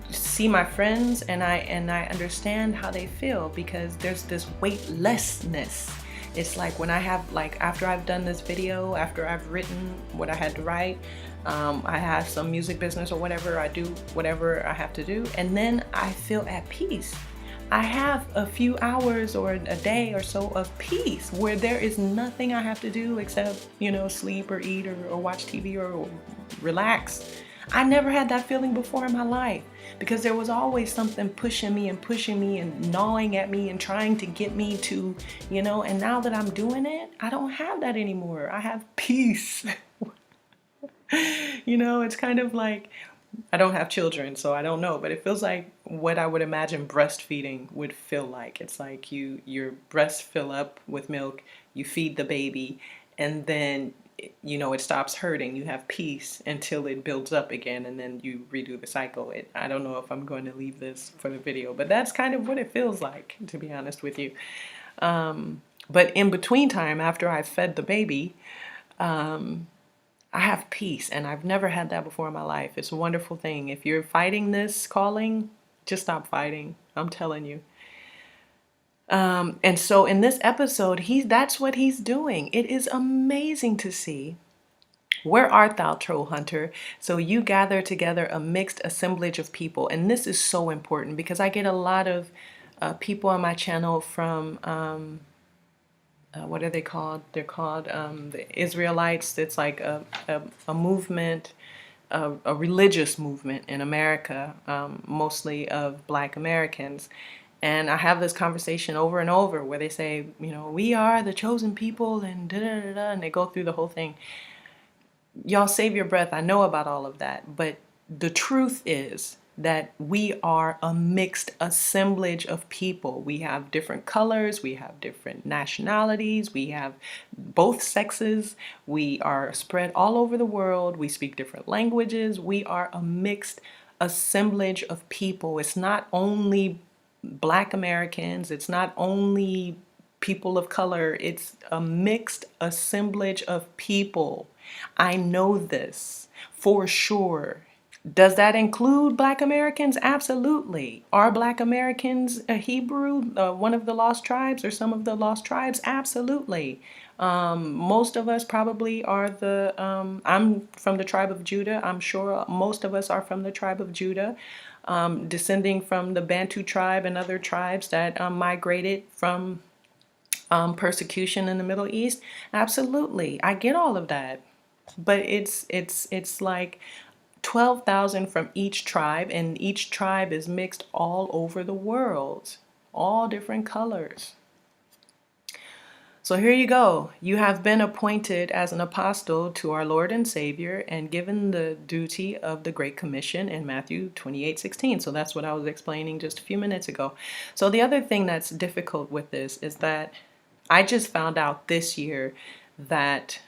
S2: see my friends and I understand how they feel, because there's this weightlessness. It's like when I have, after I've done this video, after I've written what I had to write, I have some music business or whatever, I do whatever I have to do, and then I feel at peace. I have a few hours or a day or so of peace where there is nothing I have to do except, sleep or eat or watch TV or relax. I never had that feeling before in my life, because there was always something pushing me and gnawing at me and trying to get me to, and now that I'm doing it, I don't have that anymore. I have peace. It's kind of like, I don't have children, so I don't know, but it feels like what I would imagine breastfeeding would feel like. It's like your breasts fill up with milk, you feed the baby, and then it stops hurting. You have peace until it builds up again, and then you redo the cycle. I don't know if I'm going to leave this for the video, but that's kind of what it feels like, to be honest with you. But in between time, after I've fed the baby, I have peace, and I've never had that before in my life. It's a wonderful thing. If you're fighting this calling, just stop fighting. I'm telling you. And so in this episode, that's what he's doing. It is amazing to see. Where art thou, troll hunter? So you gather together a mixed assemblage of people. And this is so important because I get a lot of people on my channel from what are they called? They're called the Israelites. It's like a movement, a religious movement in America, mostly of Black Americans. And I have this conversation over and over where they say, we are the chosen people and da-da-da-da, and they go through the whole thing. Y'all save your breath. I know about all of that. But the truth is that we are a mixed assemblage of people. We have different colors, we have different nationalities, we have both sexes, we are spread all over the world, we speak different languages, we are a mixed assemblage of people. It's not only Black Americans, it's not only people of color, it's a mixed assemblage of people. I know this for sure. Does that include Black Americans? Absolutely. Are Black Americans a Hebrew, one of the lost tribes or some of the lost tribes? Absolutely. Most of us probably are I'm from the tribe of Judah. I'm sure most of us are from the tribe of Judah, descending from the Bantu tribe and other tribes that migrated from persecution in the Middle East. Absolutely. I get all of that. But it's like 12,000 from each tribe, and each tribe is mixed all over the world, all different colors. So here you go. You have been appointed as an apostle to our Lord and Savior and given the duty of the Great Commission in Matthew 28:16. So that's what I was explaining just a few minutes ago. So the other thing that's difficult with this is that I just found out this year that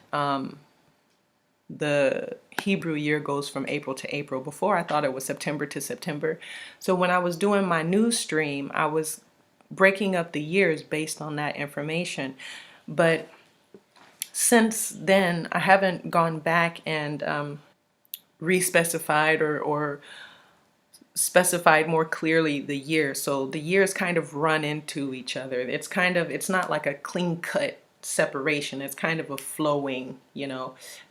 S2: the Hebrew year goes from April to April. Before, I thought it was September to September. So when I was doing my news stream, I was breaking up the years based on that information. But since then, I haven't gone back and respecified or specified more clearly the year. So the years kind of run into each other. It's not like a clean cut separation. It's kind of a flowing,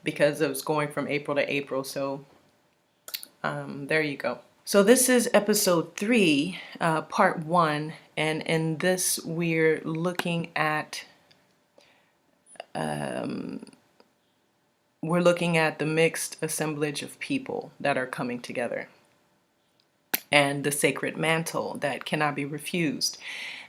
S2: because it was going from April to April. So there you go. So this is episode 3, part 1, and in this we're looking at the mixed assemblage of people that are coming together, and the sacred mantle that cannot be refused.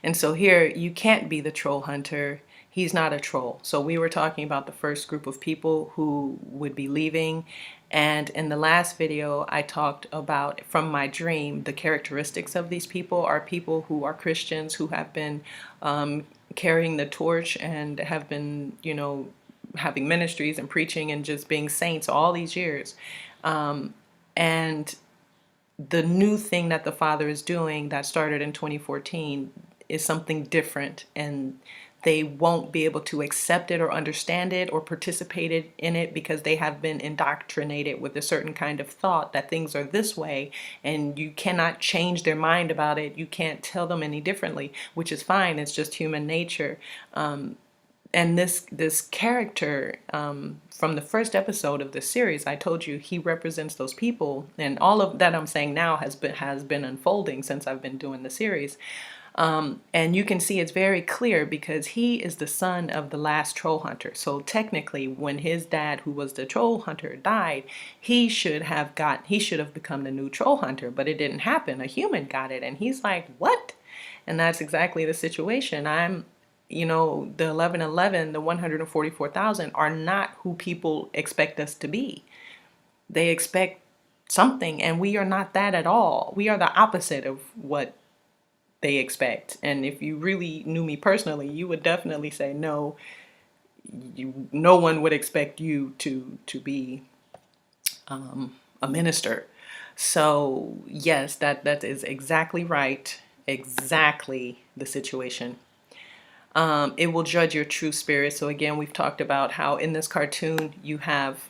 S2: And so here, you can't be the troll hunter. He's not a troll. So we were talking about the first group of people who would be leaving. And in the last video, I talked about, from my dream, the characteristics of these people are people who are Christians, who have been carrying the torch and have been, having ministries and preaching and just being saints all these years. And the new thing that the Father is doing that started in 2014 is something different, and they won't be able to accept it or understand it or participate in it because they have been indoctrinated with a certain kind of thought that things are this way, and you cannot change their mind about it. You can't tell them any differently, which is fine. It's just human nature. And this character from the first episode of this series, I told you he represents those people, and all of that I'm saying now has been unfolding since I've been doing the series. And you can see it's very clear because he is the son of the last troll hunter. So technically, when his dad, who was the troll hunter, died, he should have become the new troll hunter, but it didn't happen. A human got it, and he's like, what? And that's exactly the situation. The 1111, the 144,000 are not who people expect us to be. They expect something, and we are not that at all. We are the opposite of what they expect. And if you really knew me personally, you would definitely say no. No one would expect you to be a minister. So yes, that is exactly right. Exactly the situation. It will judge your true spirit. So again, we've talked about how in this cartoon you have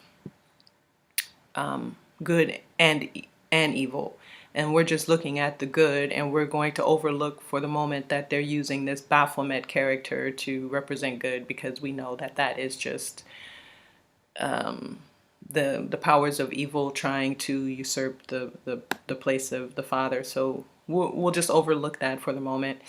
S2: good and evil, and we're just looking at the good, and we're going to overlook for the moment that they're using this Baphomet character to represent good, because we know that that is just the powers of evil trying to usurp the place of the Father. So we'll just overlook that for the moment.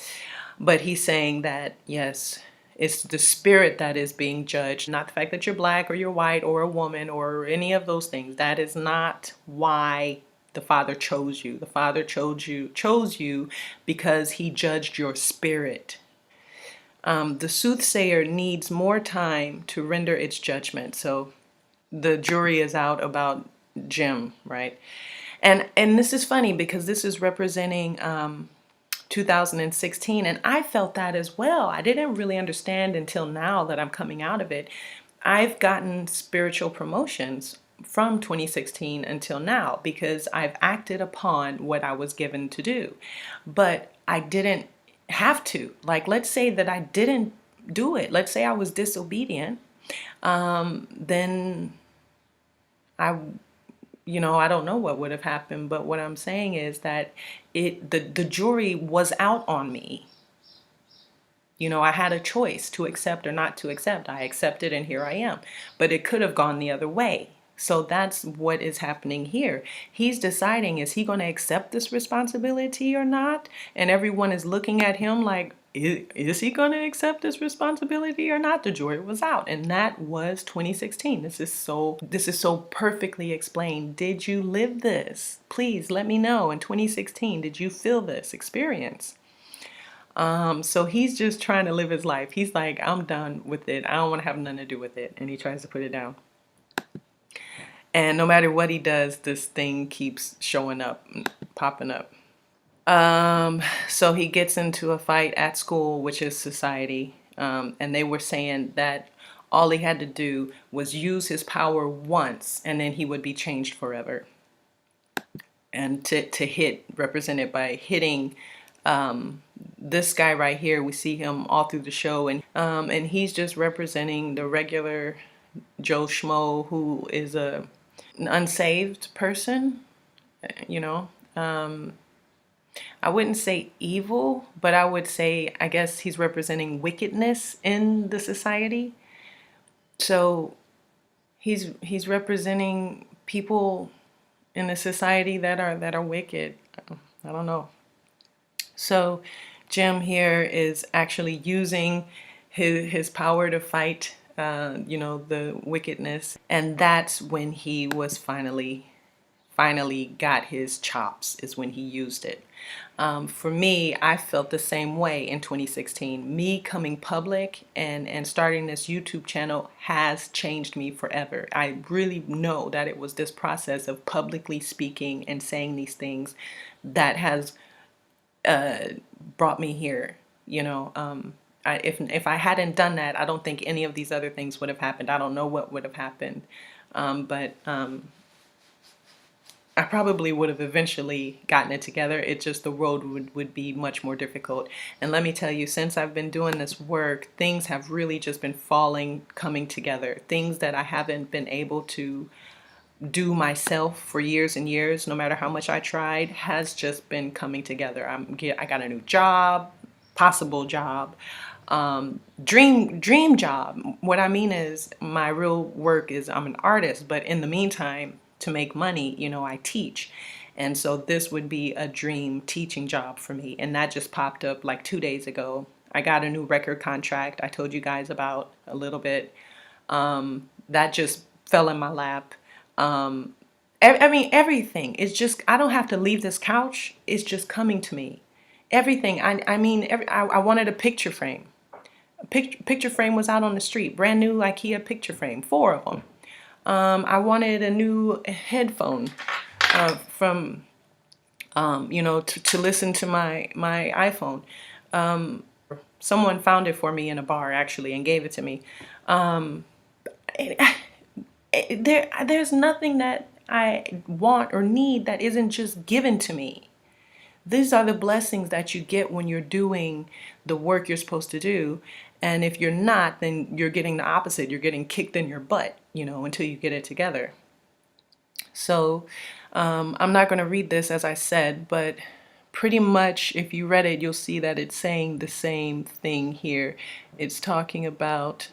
S2: But he's saying that, yes, it's the spirit that is being judged, not the fact that you're black or you're white or a woman or any of those things. That is not why the Father chose you. The Father chose you because he judged your spirit. The soothsayer needs more time to render its judgment. So the jury is out about Jim, right? And this is funny because this is representing 2016, and I felt that as well. I didn't really understand until now that I'm coming out of it. I've gotten spiritual promotions from 2016 until now because I've acted upon what I was given to do. But I didn't have to. Like, let's say that I didn't do it. Let's say I was disobedient. Then I don't know what would have happened, but what I'm saying is that the jury was out on me. I had a choice to accept or not to accept. I accepted, and here I am. But it could have gone the other way. So that's what is happening here. He's deciding, is he going to accept this responsibility or not? And everyone is looking at him like, is he going to accept this responsibility or not? The jury was out, and that was 2016. This is so perfectly explained. Did you live this? Please let me know. In 2016, did you feel this experience? So he's just trying to live his life. He's like, I'm done with it. I don't want to have nothing to do with it. And he tries to put it down. And no matter what he does, this thing keeps showing up, popping up. So he gets into a fight at school, which is society. And they were saying that all he had to do was use his power once, and then he would be changed forever. And to hit, represented by hitting this guy right here. We see him all through the show, and he's just representing the regular Joe Schmo who is an unsaved person. I wouldn't say evil, but I would say, I guess he's representing wickedness in the society. So he's representing people in the society that are wicked. I don't know. So Jim here is actually using his power to fight the wickedness, and that's when he was finally got his chops, is when he used it. For me, I felt the same way in 2016. Me coming public and starting this YouTube channel has changed me forever. I really know that it was this process of publicly speaking and saying these things that has brought me here. If I hadn't done that, I don't think any of these other things would have happened. I don't know what would have happened, but I probably would have eventually gotten it together. It just, the road would be much more difficult. And let me tell you, since I've been doing this work, things have really just been coming together. Things that I haven't been able to do myself for years and years, no matter how much I tried, has just been coming together. I got a new job, possible job, dream job. What I mean is, my real work is, I'm an artist, but in the meantime, to make money, I teach. And so this would be a dream teaching job for me. And that just popped up like 2 days ago. I got a new record contract I told you guys about a little bit. That just fell in my lap. Everything. It's just, I don't have to leave this couch. It's just coming to me. Everything. I wanted a picture frame. Picture frame was out on the street. Brand new IKEA picture frame. 4 of them. I wanted a new headphone from to listen to my iPhone. Someone found it for me in a bar actually and gave it to me. There's nothing that I want or need that isn't just given to me. These are the blessings that you get when you're doing the work you're supposed to do. And if you're not, then you're getting the opposite. You're getting kicked in your butt, until you get it together. So I'm not going to read this as I said, but pretty much if you read it, you'll see that it's saying the same thing here. It's talking about,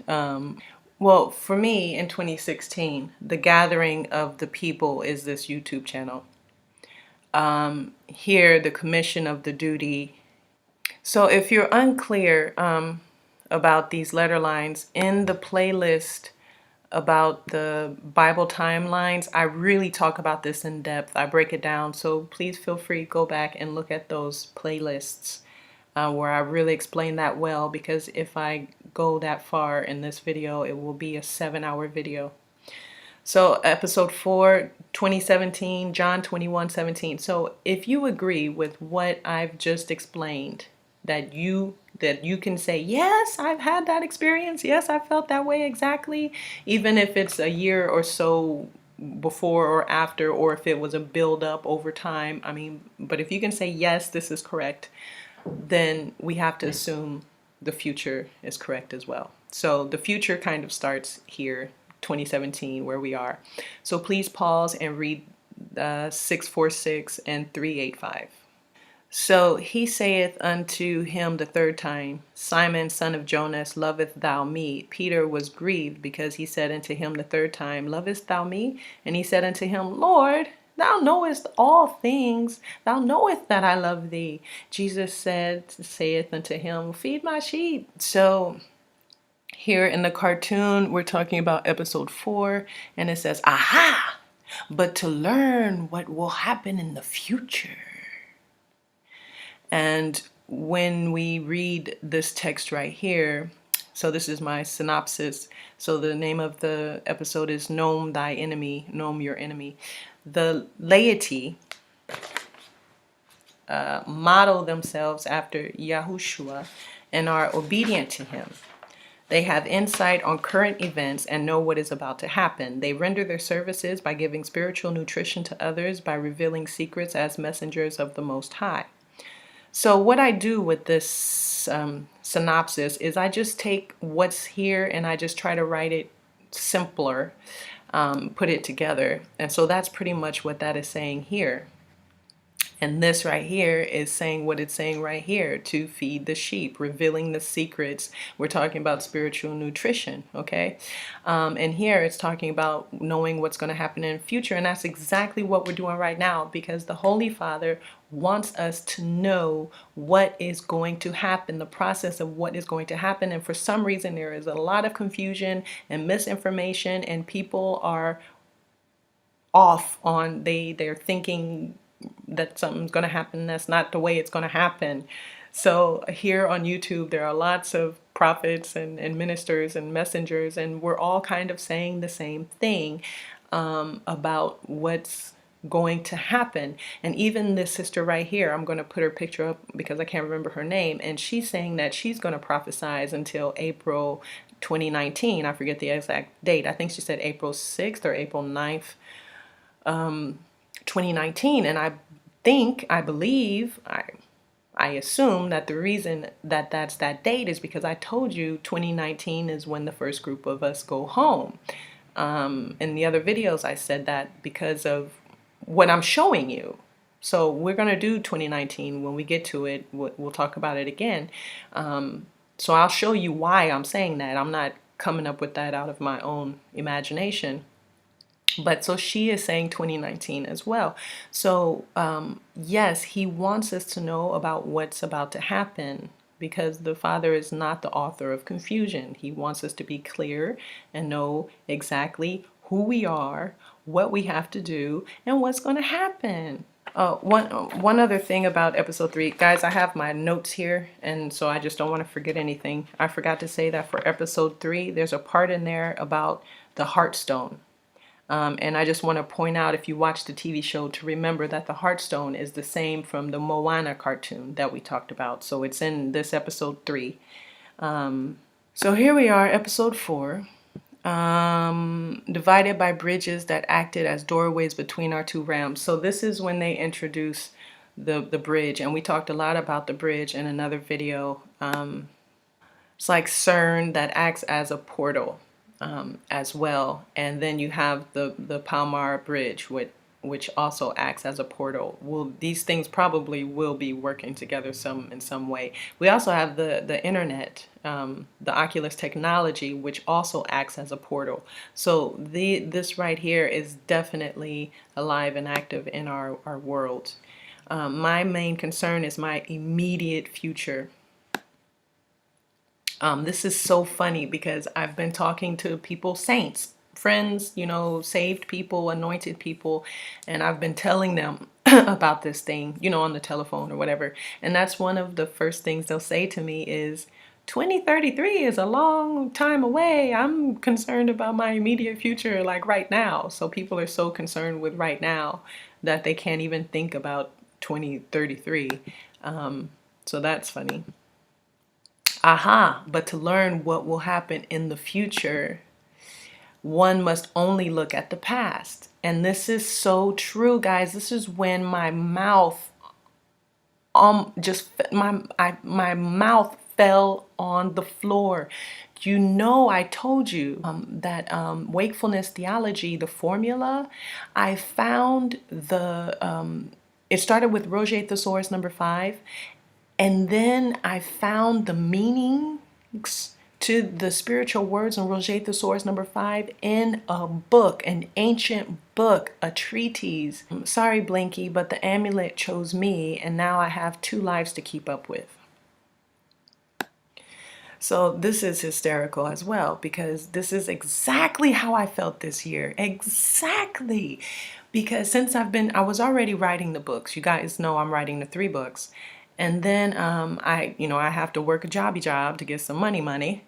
S2: well, for me in 2016, the gathering of the people is this YouTube channel. Here, the commission of the duty. So if you're unclear about these letter lines, in the playlist about the Bible timelines, I really talk about this in depth. I break it down. So please feel free to go back and look at those playlists where I really explain that well, because if I go that far in this video, it will be a 7-hour video. So episode 4, 2017, John 21:17. So if you agree with what I've just explained, that you can say, yes, I've had that experience. Yes, I felt that way exactly. Even if it's a year or so before or after, or if it was a build up over time. I mean, but if you can say, yes, this is correct, then we have to assume the future is correct as well. So the future kind of starts here, 2017, where we are. So please pause and read 646 and 385. So he saith unto him the third time, Simon, son of Jonas, lovest thou me? Peter was grieved because he said unto him the third time, lovest thou me? And he said unto him, Lord, thou knowest all things. Thou knowest that I love thee. Jesus saith unto him, feed my sheep. So here in the cartoon, we're talking about episode 4, and it says, aha, but to learn what will happen in the future. And when we read this text right here, so this is my synopsis. So the name of the episode is Know Thy Enemy, Know Your Enemy. The laity model themselves after Yahushua and are obedient to him. They have insight on current events and know what is about to happen. They render their services by giving spiritual nutrition to others, by revealing secrets as messengers of the Most High. So what I do with this synopsis is I just take what's here and I just try to write it simpler, put it together. And so that's pretty much what that is saying here. And this right here is saying what it's saying right here, to feed the sheep, revealing the secrets. We're talking about spiritual nutrition, okay? And here it's talking about knowing what's going to happen in the future. And that's exactly what we're doing right now, because the Holy Father wants us to know what is going to happen, the process of what is going to happen. And for some reason, there is a lot of confusion and misinformation, and people are off on, they're thinking that something's going to happen that's not the way it's going to happen. So here on YouTube, there are lots of prophets and ministers and messengers, and we're all kind of saying the same thing about what's going to happen. And even this sister right here, I'm going to put her picture up because I can't remember her name, and she's saying that she's going to prophesize until April 2019. I forget the exact date. I think she said April 6th or April 9th. 2019, and I believe, I assume that the reason that that's that date is because I told you 2019 is when the first group of us go home. In the other videos, I said that because of what I'm showing you. So we're going to do 2019 when we get to it. We'll talk about it again. So I'll show you why I'm saying that. I'm not coming up with that out of my own imagination. But so she is saying 2019 as well. So yes, he wants us to know about what's about to happen, because the Father is not the author of confusion. He wants us to be clear and know exactly who we are, what we have to do, and what's going to happen. One other thing about episode 3, guys, I have my notes here, and so I just don't want to forget anything. I forgot to say that for episode 3, there's a part in there about the heart stone. And I just want to point out, if you watch the TV show, to remember that the Heartstone is the same from the Moana cartoon that we talked about. So it's in this episode 3. So here we are, episode 4. Divided by bridges that acted as doorways between our two realms. So this is when they introduce the bridge, and we talked a lot about the bridge in another video. It's like CERN that acts as a portal as well, and then you have the Palmar Bridge, which also acts as a portal. Well, these things probably will be working together in some way. We also have the internet, the Oculus technology, which also acts as a portal. So this right here is definitely alive and active in our world. My main concern is my immediate future. This is so funny because I've been talking to people, saints, friends, saved people, anointed people, and I've been telling them about this thing, on the telephone or whatever. And that's one of the first things they'll say to me is, 2033 is a long time away. I'm concerned about my immediate future, like right now. So people are so concerned with right now that they can't even think about 2033. So that's funny. But to learn what will happen in the future, one must only look at the past. And this is so true, guys. This is when my mouth my mouth fell on the floor. I told you that Wakefulness Theology, the formula, I found it started with Roger Thesaurus number 5. And then I found the meanings to the spiritual words in Roger Thesaurus number 5 in a book, an ancient book, a treatise. Sorry, Blinky, but the amulet chose me, and now I have 2 lives to keep up with. So this is hysterical as well, because this is exactly how I felt this year. Exactly. Because since I was already writing the books. You guys know I'm writing the 3 books. And then I have to work a job to get some money.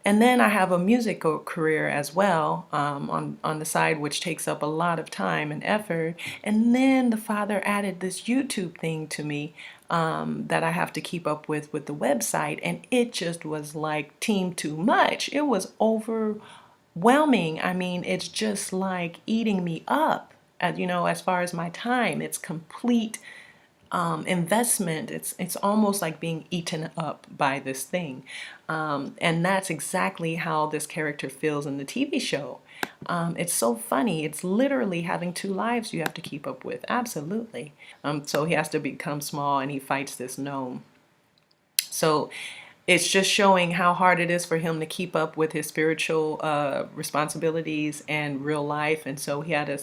S2: And then I have a musical career as well on the side, which takes up a lot of time and effort. And then the Father added this YouTube thing to me that I have to keep up with the website. And it just was like team too much. It was overwhelming. I mean, it's just like eating me up, as far as my time. It's complete investment. It's almost like being eaten up by this thing, and that's exactly how this character feels in the TV show. It's so funny. It's literally having 2 lives you have to keep up with. Absolutely. So he has to become small, and he fights this gnome. So it's just showing how hard it is for him to keep up with his spiritual responsibilities and real life. And so he had a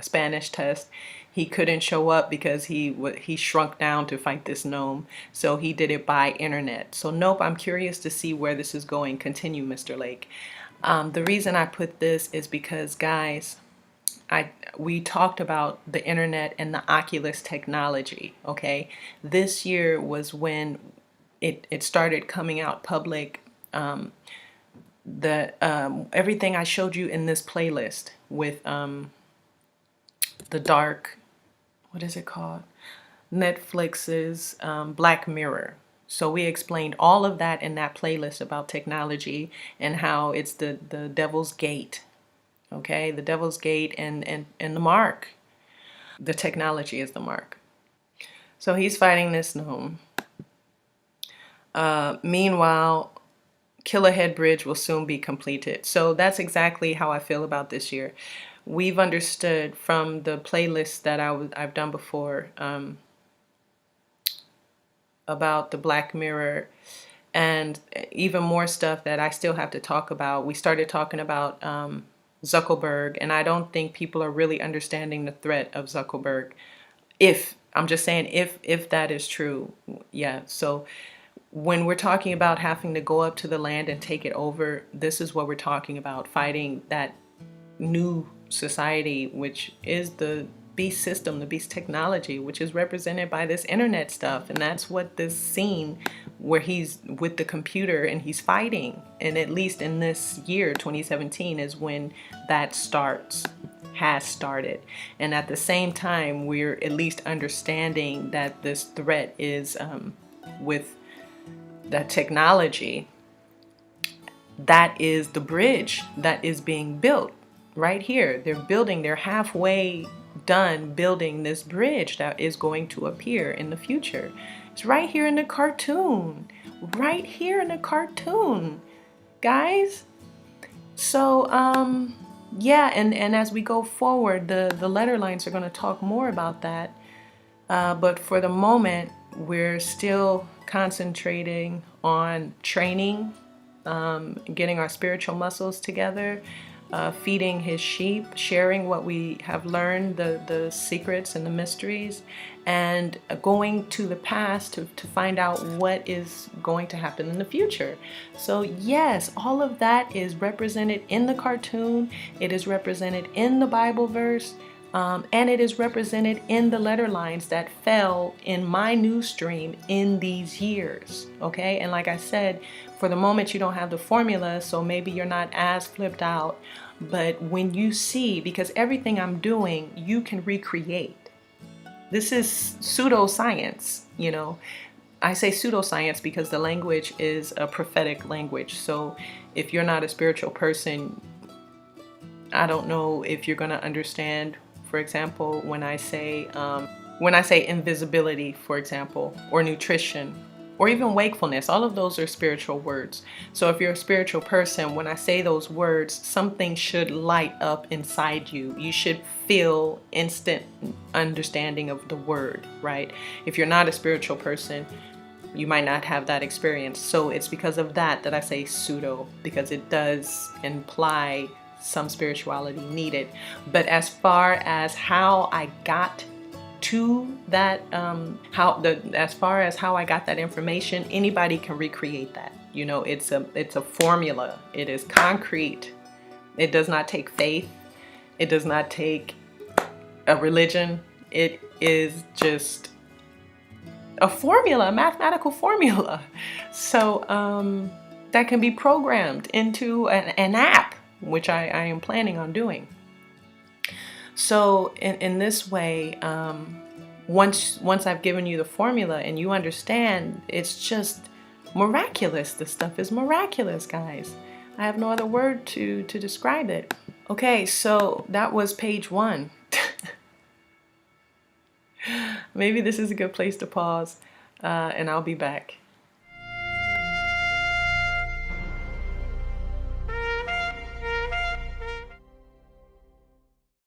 S2: Spanish test. He couldn't show up because he shrunk down to fight this gnome. So he did it by internet. So nope, I'm curious to see where this is going. Continue, Mr. Lake. The reason I put this is because, guys, we talked about the internet and the Oculus technology, okay? This year was when it started coming out public. Everything I showed you in this playlist with the dark, what is it called? Netflix's Black Mirror. So we explained all of that in that playlist about technology and how it's the devil's gate. Okay, the devil's gate and the mark. The technology is the mark. So he's fighting this gnome. Meanwhile, Killerhead Bridge will soon be completed. So that's exactly how I feel about this year. We've understood from the playlist that I've done before about the Black Mirror, and even more stuff that I still have to talk about. We started talking about Zuckerberg, and I don't think people are really understanding the threat of Zuckerberg. I'm just saying if that is true, yeah. So when we're talking about having to go up to the land and take it over, this is what we're talking about, fighting that new society, which is the beast system, the beast technology, which is represented by this internet stuff. And that's what this scene where he's with the computer and he's fighting. And at least in this year, 2017, is when that has started. And at the same time, we're at least understanding that this threat is with that technology. That is the bridge that is being built right here. They're halfway done building this bridge that is going to appear in the future. It's right here in the cartoon. Right here in the cartoon, guys. So, yeah, and as we go forward, the letter lines are going to talk more about that. But for the moment, we're still concentrating on training, getting our spiritual muscles together, feeding his sheep, sharing what we have learned, the secrets and the mysteries, and going to the past to find out what is going to happen in the future. So yes, all of that is represented in the cartoon. It is represented in the Bible verse. And it is represented in the letter lines that fell in my news stream in these years. Okay, and like I said, for the moment you don't have the formula, so maybe you're not as flipped out. But when you see, because everything I'm doing, you can recreate. This is pseudoscience, you know. I say pseudoscience because the language is a prophetic language. So if you're not a spiritual person, I don't know if you're going to understand. For example, when I say invisibility, for example, or nutrition, or even wakefulness, all of those are spiritual words. So if you're a spiritual person, when I say those words, something should light up inside you. You should feel instant understanding of the word, right? If you're not a spiritual person, you might not have that experience. So it's because of that I say pseudo, because it does imply some spirituality needed. But as far as how I got to that, as far as how I got that information, anybody can recreate that. You know, it's a formula. It is concrete. It does not take faith. It does not take a religion. It is just a formula, a mathematical formula. So that can be programmed into an app, which I am planning on doing. So in this way, once I've given you the formula and you understand, it's just miraculous. This stuff is miraculous, guys. I have no other word to describe it. Okay, so that was page 1. Maybe this is a good place to pause, and I'll be back.